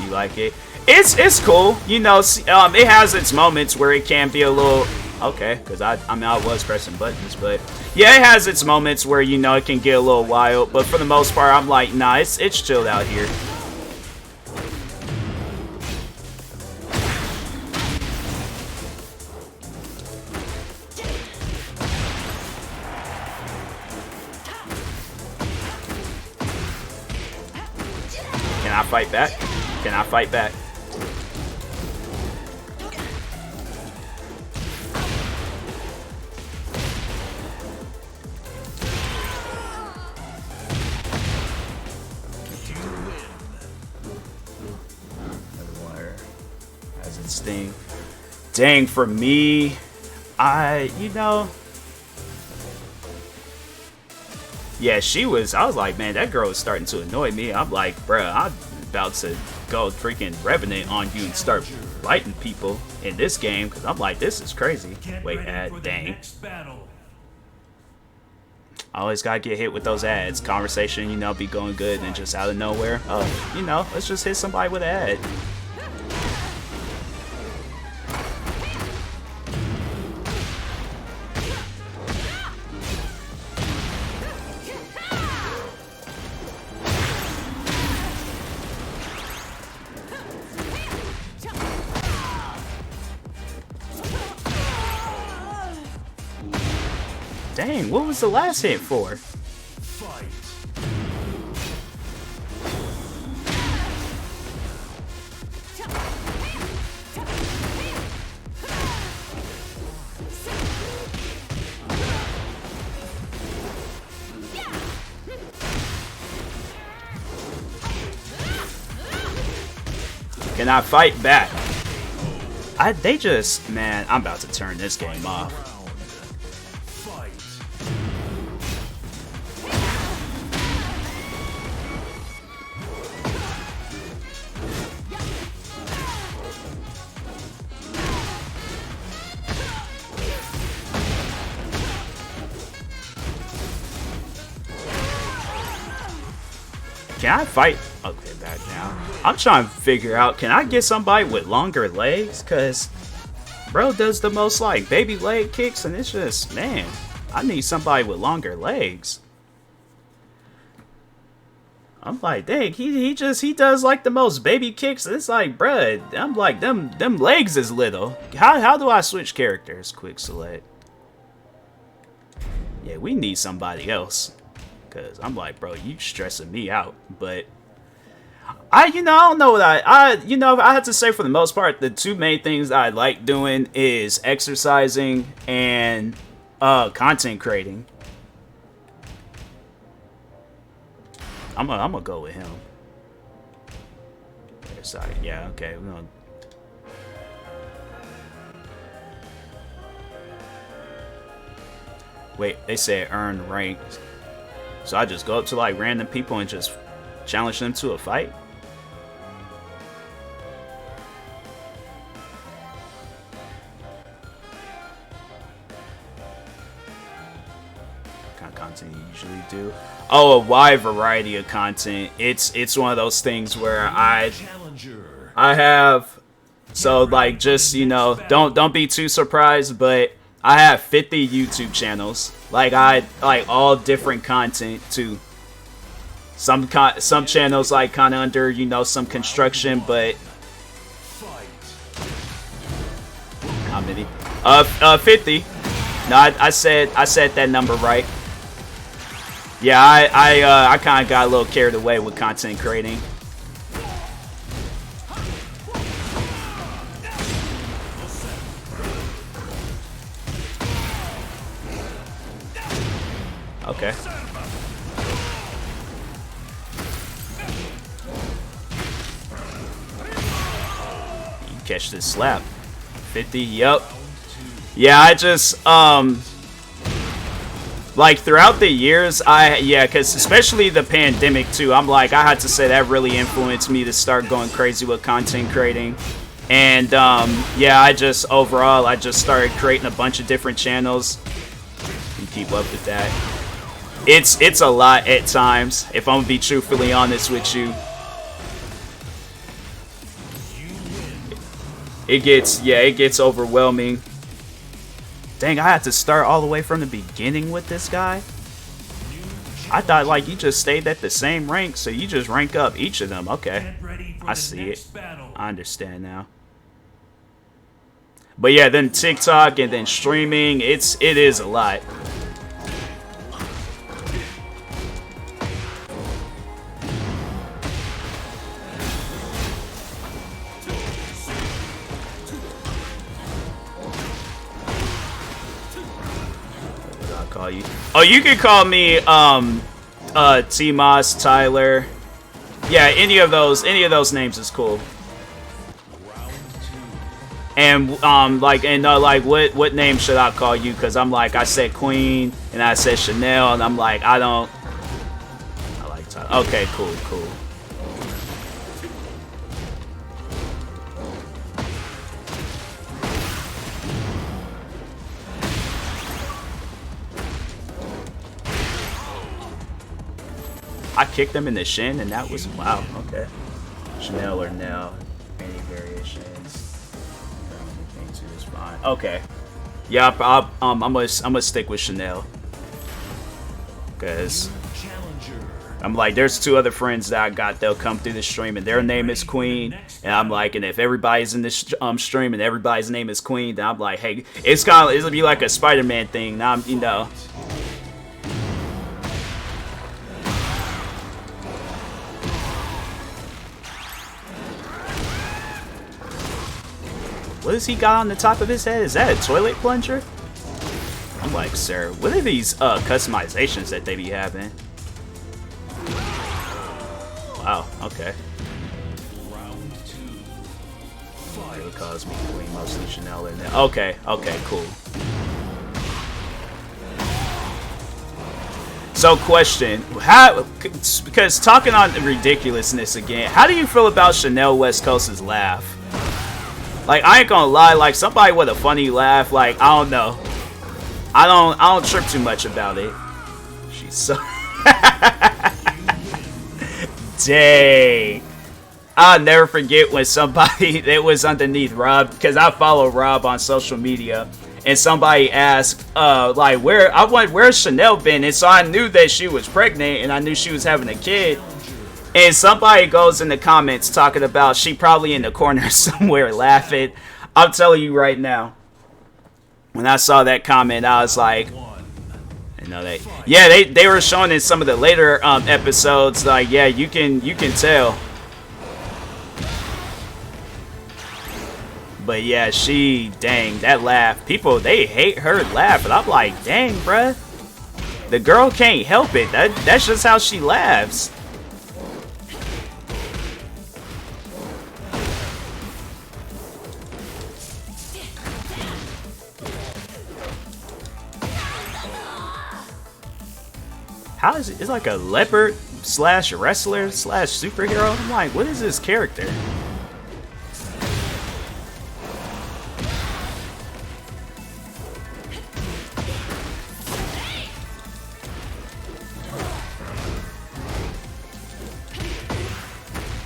You like it? It's cool. You know, it has its moments where it can be a little Okay, because I mean, I was pressing buttons, but yeah, it has its moments where, you know, it can get a little wild, but for the most part, I'm like, nah, it's chilled out here. Can I fight back? Can I fight back? As it sting. Dang, for me, you know, yeah, I was like, man, that girl is starting to annoy me. I'm like, bruh, I'm about to go freaking Revenant on you and start fighting people in this game, because I'm like, this is crazy. Wait, dang. I always gotta get hit with those ads. Conversation, you know, be going good, and just out of nowhere, oh, you know, let's just hit somebody with an ad. Dang, what was the last hit for? Fight. Can I fight back? They just, man, I'm about to turn this game off. Can I fight? Okay, back now. I'm trying to figure out, can I get somebody with longer legs? Because bro does the most like baby leg kicks, and it's just, man, I need somebody with longer legs. I'm like, dang, he does like the most baby kicks. It's like, bruh, I'm like, them legs is little. How do I switch characters? Quick select. Yeah, we need somebody else. Cause I'm like, bro, you stressing me out. But I don't know what I have to say, for the most part, the two main things I like doing is exercising and content creating. I'm gonna go with him. Sorry, yeah, okay, we're gonna. Wait, they said earn rank. So I just go up to like random people and just challenge them to a fight? What kind of content you usually do? Oh, a wide variety of content. It's one of those things where I have, so like, just, you know, don't be too surprised, but I have 50 YouTube channels. Like, I like all different content too. Some channels like kind of under, you know, some construction, but how many? 50. No, I said that number right. Yeah, I kind of got a little carried away with content creating. Okay. You catch this slap. 50, yep. Yeah, I just, like, throughout the years, because especially the pandemic, too, I'm like, I had to say that really influenced me to start going crazy with content creating. And, yeah, I just started creating a bunch of different channels. You keep up with that. It's a lot at times, if I'm gonna be truthfully honest with you. It gets overwhelming. Dang, I had to start all the way from the beginning with this guy? I thought, like, you just stayed at the same rank, so you just rank up each of them. Okay. I see it. I understand now. But yeah, then TikTok and then streaming, it is a lot. Call you. Oh, you can call me TMoss, Tyler. Yeah, any of those names is cool. And like what name should I call you? Cause I'm like, I said Queen and I said Chanel and I'm like, I like Tyler. Okay, cool. I kicked him in the shin, and that was wow. Okay, Chanel or Nell, any variations? Anything is fine. Okay, yeah, I'm gonna stick with Chanel, cause I'm like, there's 2 other friends that I got. They'll come through the stream, and their name is Queen, and I'm like, and if everybody's in this stream and everybody's name is Queen, then I'm like, hey, it'll be like a Spider-Man thing. Now you know. What has he got on the top of his head? Is that a toilet plunger? I'm like, sir, what are these customizations that they be having? Wow, okay. Round 2. It would cause me Queen, mostly Chanel in there. Okay, cool. So question, because talking on ridiculousness again, how do you feel about Chanel West Coast's laugh? Like, I ain't gonna lie, like, somebody with a funny laugh, like, I don't know. I don't trip too much about it. She's so... Dang. I'll never forget when somebody that was underneath Rob, because I follow Rob on social media, and somebody asked, like, where's Chanel been? And so I knew that she was pregnant, and I knew she was having a kid. And somebody goes in the comments talking about she probably in the corner somewhere laughing. I'm telling you right now, when I saw that comment, I was like, you know, they were showing in some of the later episodes, like, yeah, you can tell. But yeah, dang, that laugh. People, they hate her laugh, and I'm like, dang, bruh. The girl can't help it. That's just how she laughs. How is it? It's like a leopard slash wrestler slash superhero. I'm like, what is this character?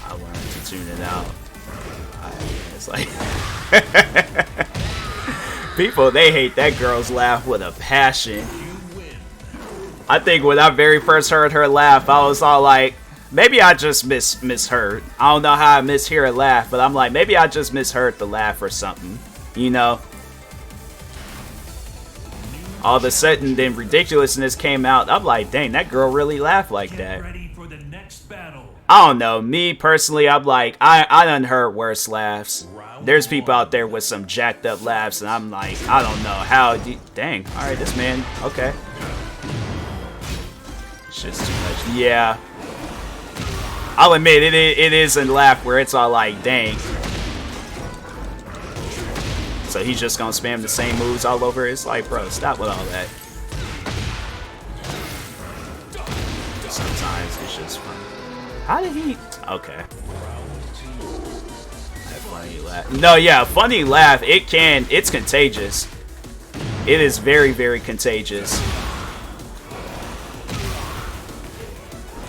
I learned to tune it out. It's like people, they hate that girl's laugh with a passion. I think when I very first heard her laugh, I was all like, maybe I just misheard. I don't know how I mishear a laugh, but I'm like, maybe I just misheard the laugh or something, you know? All of a sudden, then ridiculousness came out. I'm like, dang, that girl really laughed like that. I don't know. Me, personally, I'm like, I done heard worse laughs. There's people out there with some jacked up laughs, and I'm like, I don't know how. Dang, all right, this man, okay. It's just too much. Yeah. I'll admit, it is a laugh where it's all like, dang. So he's just gonna spam the same moves all over. It's like, bro, stop with all that. Sometimes it's just fun. How did he? Okay. That funny laugh. No, yeah, funny laugh. It's contagious. It is very, very contagious.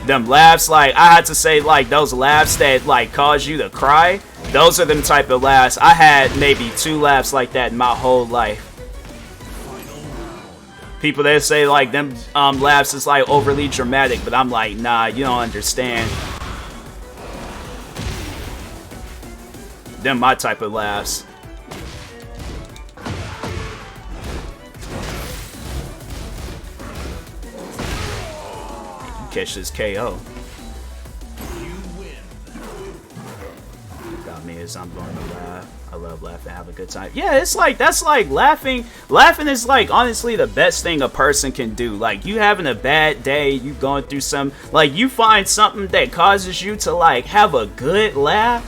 Them laughs, like, I had to say, like, those laughs that, like, cause you to cry, those are them type of laughs. I had maybe 2 laughs like that in my whole life. People that say like them laughs is like overly dramatic, but I'm like, nah, you don't understand. Them my type of laughs. Catch this KO. Got me as I'm going to laugh. I love laughing, have a good time. Yeah, it's like, that's like laughing. Laughing is like honestly the best thing a person can do. Like you having a bad day, you going through some, like you find something that causes you to like have a good laugh.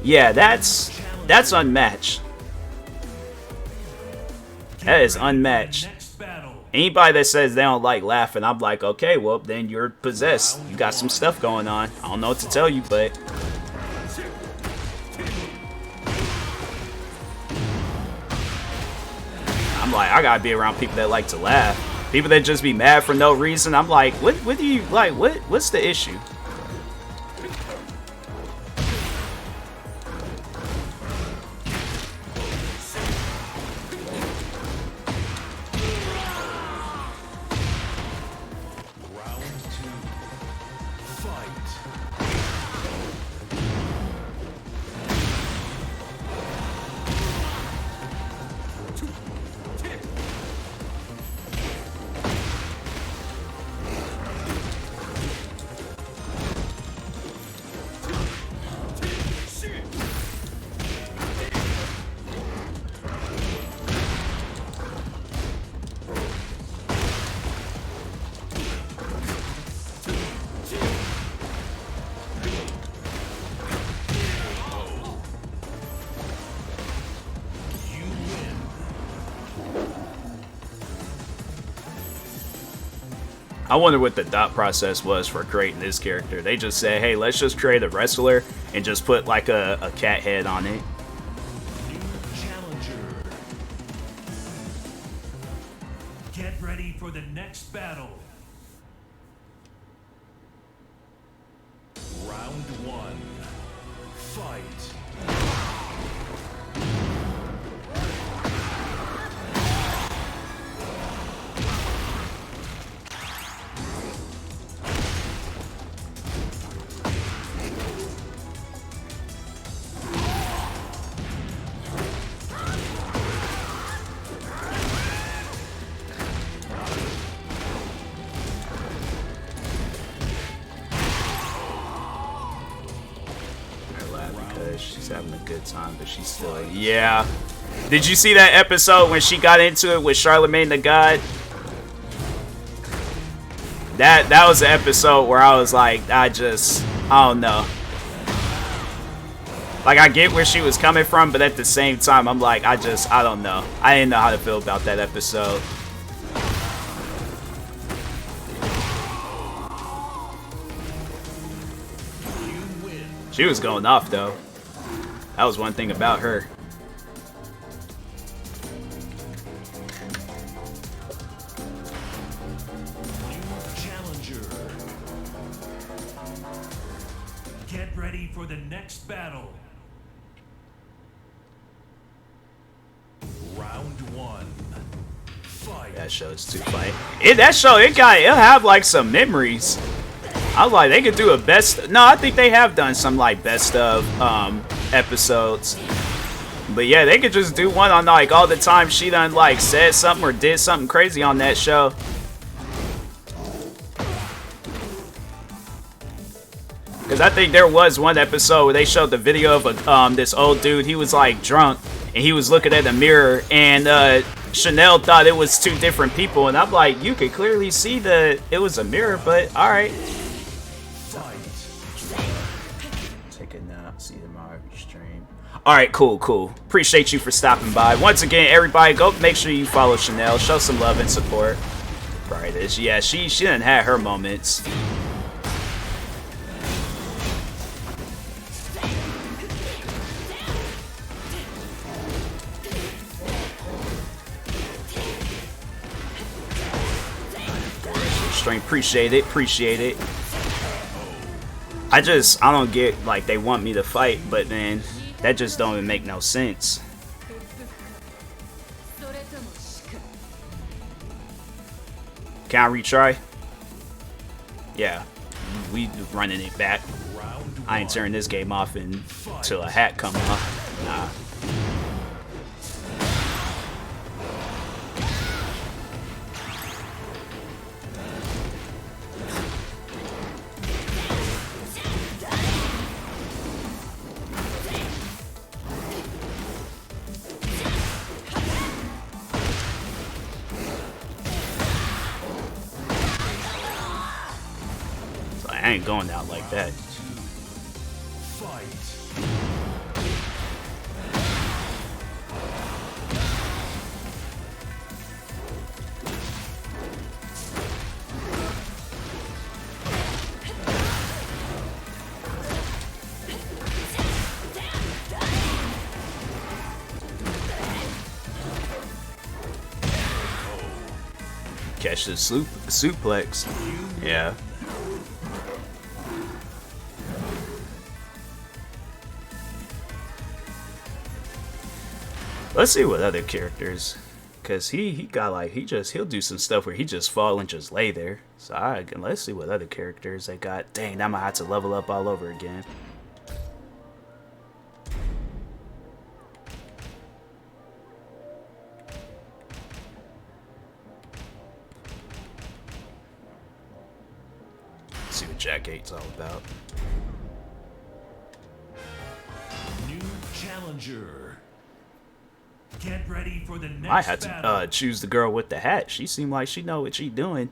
Yeah, that's unmatched. That is unmatched. Anybody that says they don't like laughing, I'm like, okay, well, then you're possessed. You got some stuff going on. I don't know what to tell you, but... I'm like, I gotta be around people that like to laugh. People that just be mad for no reason. I'm like, what do you, like, what's the issue? I wonder what the thought process was for creating this character. They just said, hey, let's just create a wrestler and just put like a cat head on it. New challenger. Get ready for the next battle. Round one. Fight. She's having a good time, but she's still... Yeah. Did you see that episode when she got into it with Charlemagne the God? That was the episode where I was like, I don't know. Like, I get where she was coming from, but at the same time, I'm like, I don't know. I didn't know how to feel about that episode. She was going off, though. That was one thing about her. New challenger. Get ready for the next battle. Round one. Fight. That show's too funny. It'll have like some memories. I was like, they could do a best. No, I think they have done some like best of episodes. But yeah, they could just do one on like all the time she done like said something or did something crazy on that show. Because I think there was one episode where they showed the video of this old dude. He was like drunk and he was looking at a mirror, and Chanel thought it was two different people, and I'm like, you could clearly see that it was a mirror, but all right. Take a nap, see tomorrow stream. All right, cool. Appreciate you for stopping by. Once again, everybody, go make sure you follow Chanel. Show some love and support. Brightest, yeah, she done had her moments. Appreciate it. I don't get, like, they want me to fight, but then that just don't even make no sense. Can I retry? Yeah. We running it back. I ain't turning this game off until a hat come off. Nah. I ain't going out like that. Catch the suplex. Yeah. Let's see what other characters, cause he got like he'll do some stuff where he just fall and just lay there. So let's see what other characters they got. Dang, I'm gonna have to level up all over again. Let's see what Jack 8's all about. New challenger. Get ready for the next I had to battle. choose the girl with the hat. She seemed like she know what she doing.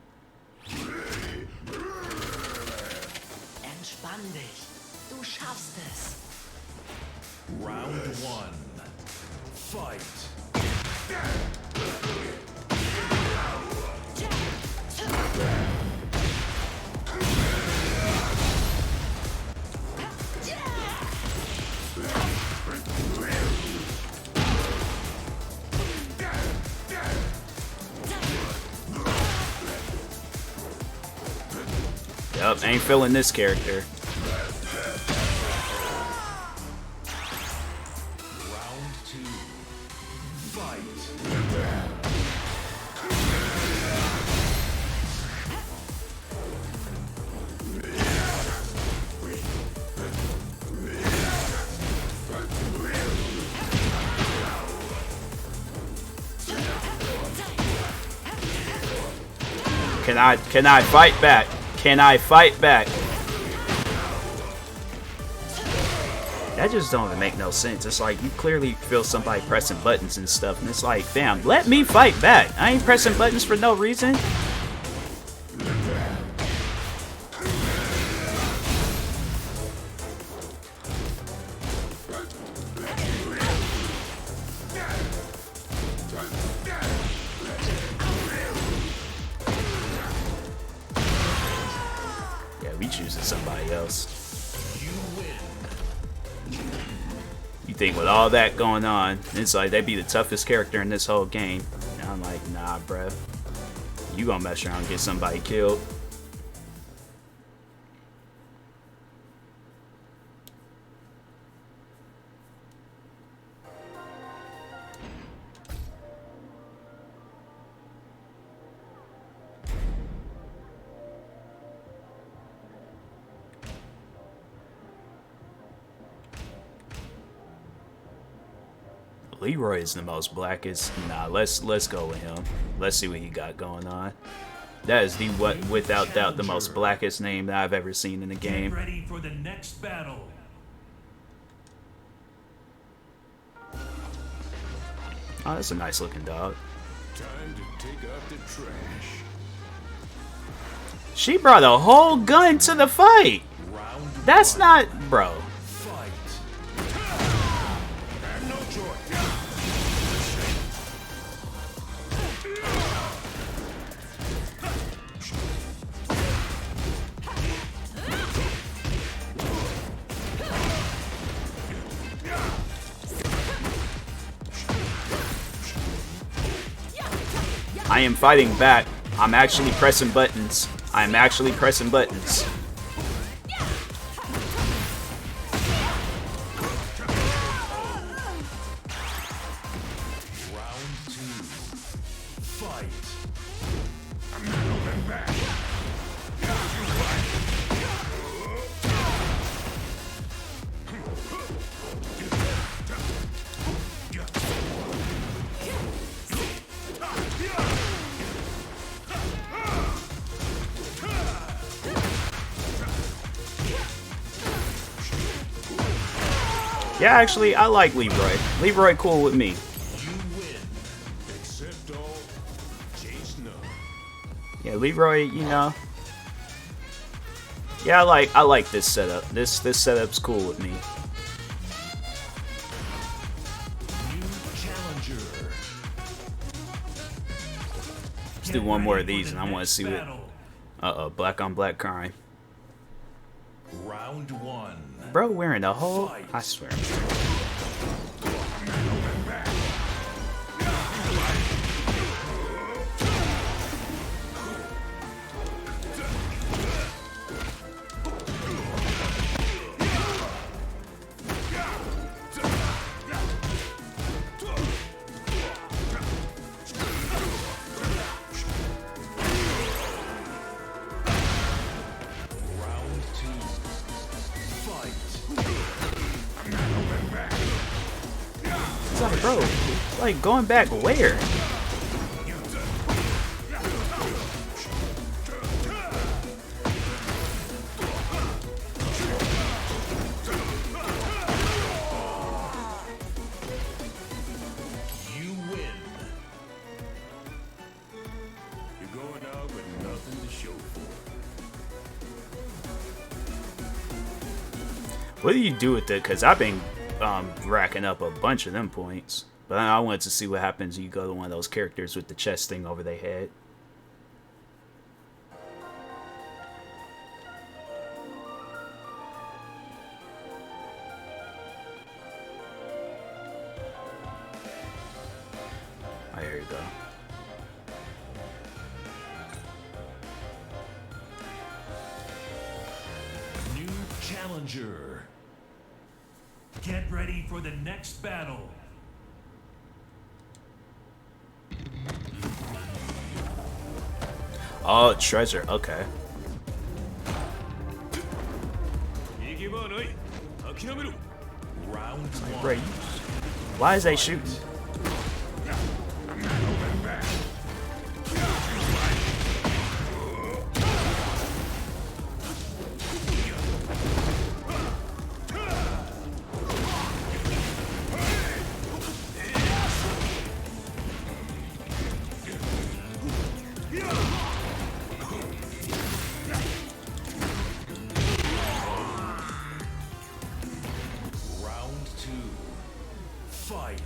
Entspann dich. Du schaffst es. Round 1. Fight. Yup, ain't feeling this character. Round 2. Fight. Can I fight back? Can I fight back? That just don't even make no sense. It's like you clearly feel somebody pressing buttons and stuff, and it's like, damn, let me fight back. I ain't pressing buttons for no reason. We choosing somebody else. You win. You think with all that going on, it's like they'd be the toughest character in this whole game. And I'm like, nah, bruh. You gonna mess around and get somebody killed. Leroy is the most blackest. Nah, let's go with him. Let's see what he got going on. That is the without doubt the most blackest name that I've ever seen in the game. Get ready for the next battle. Oh, that's a nice looking dog. Time to take out the trash. She brought a whole gun to the fight. Round That's 1. not, bro. Fight. Have no choice. I am fighting back. I'm actually pressing buttons. I'm actually pressing buttons. Round 2. Fight. I'm not Yeah, actually, I like Leroy. Leroy cool with me. You win. Except all chase none. Yeah, Leroy, you know. Yeah, I like this setup. This setup's cool with me. New challenger. Let's do one more of these, and I want to see what. Black on black crime. Round one. Bro, wearing the whole. I swear. It's like, bro, like going back where? You win. You're going out with nothing to show for it. What do you do with it? Because I've been racking up a bunch of them points. But I wanted to see what happens when you go to one of those characters with the chest thing over their head. Oh, here you go. New challenger. Get ready for the next battle. Oh, treasure. Okay. Round one. Bro, why is they shooting? Round two. Fight.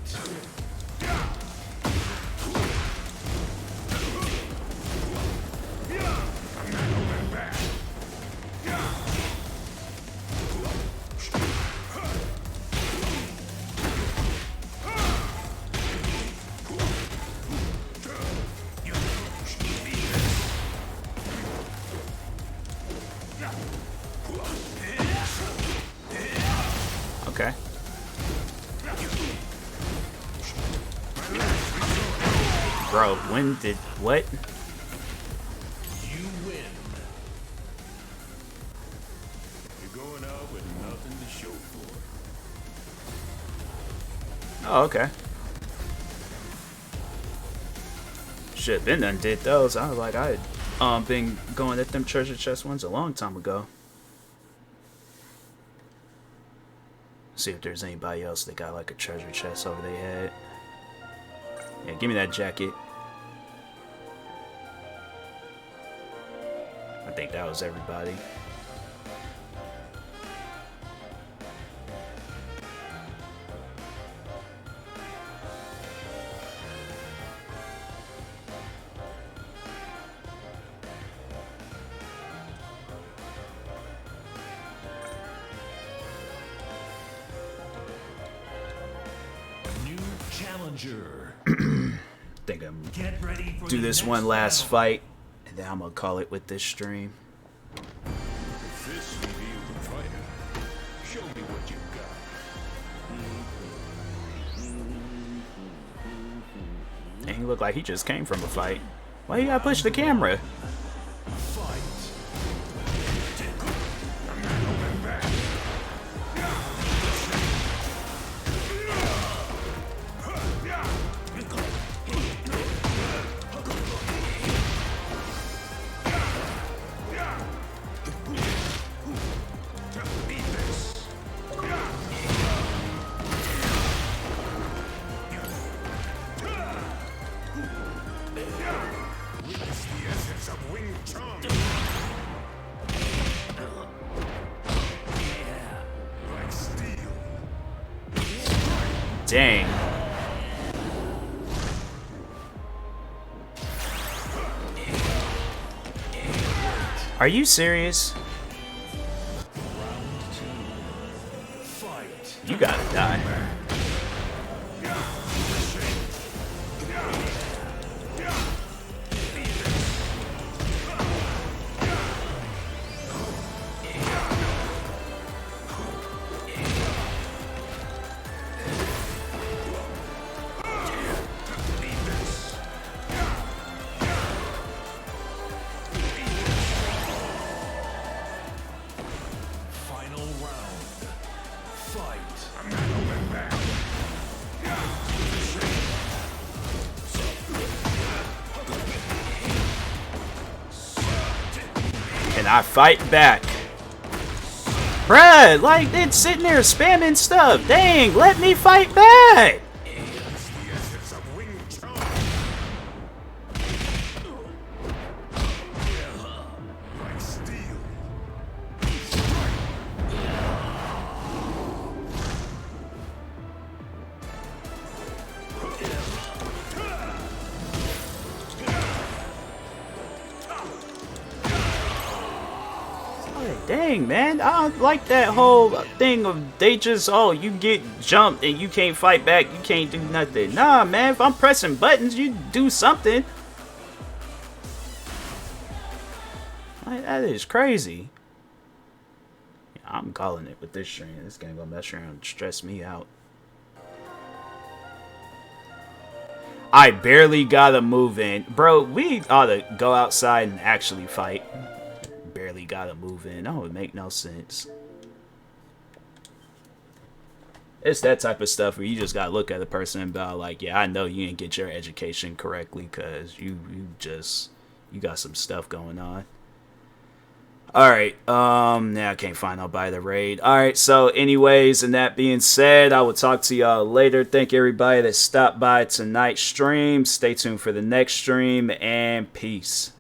Okay. Bro, when did what? You win. You're going out with nothing to show for it. Oh, okay. Shit, Ben done did those. I was like, I had been going at them treasure chest ones a long time ago. See if there's anybody else that got like a treasure chest over their head. Yeah, give me that jacket. I think that was everybody. New challenger. Think I'm Get ready for do the this next one last battle. fight, and then I'm gonna call it with this stream. This revealed fighter. Show me what you got. And he looked like he just came from a fight. Why you gotta push the camera? Fight. Are you serious? You gotta die. And I fight back. Bruh, like, it's sitting there spamming stuff. Dang, let me fight back. Dang, man, I don't like that whole thing of they just, oh, you get jumped and you can't fight back, you can't do nothing. Nah, man, if I'm pressing buttons, you do something. Like, that is crazy. Yeah, I'm calling it with this stream. This game gonna mess around and stress me out. I barely got a move in. Bro, we ought to go outside and actually fight. Barely gotta move in. That would make no sense. It's that type of stuff where you just gotta look at the person and be like, yeah, I know you didn't get your education correctly because you got some stuff going on. Alright, now I can't find nobody to raid. Alright, so anyways, and that being said, I will talk to y'all later. Thank everybody that stopped by tonight's stream. Stay tuned for the next stream, and peace.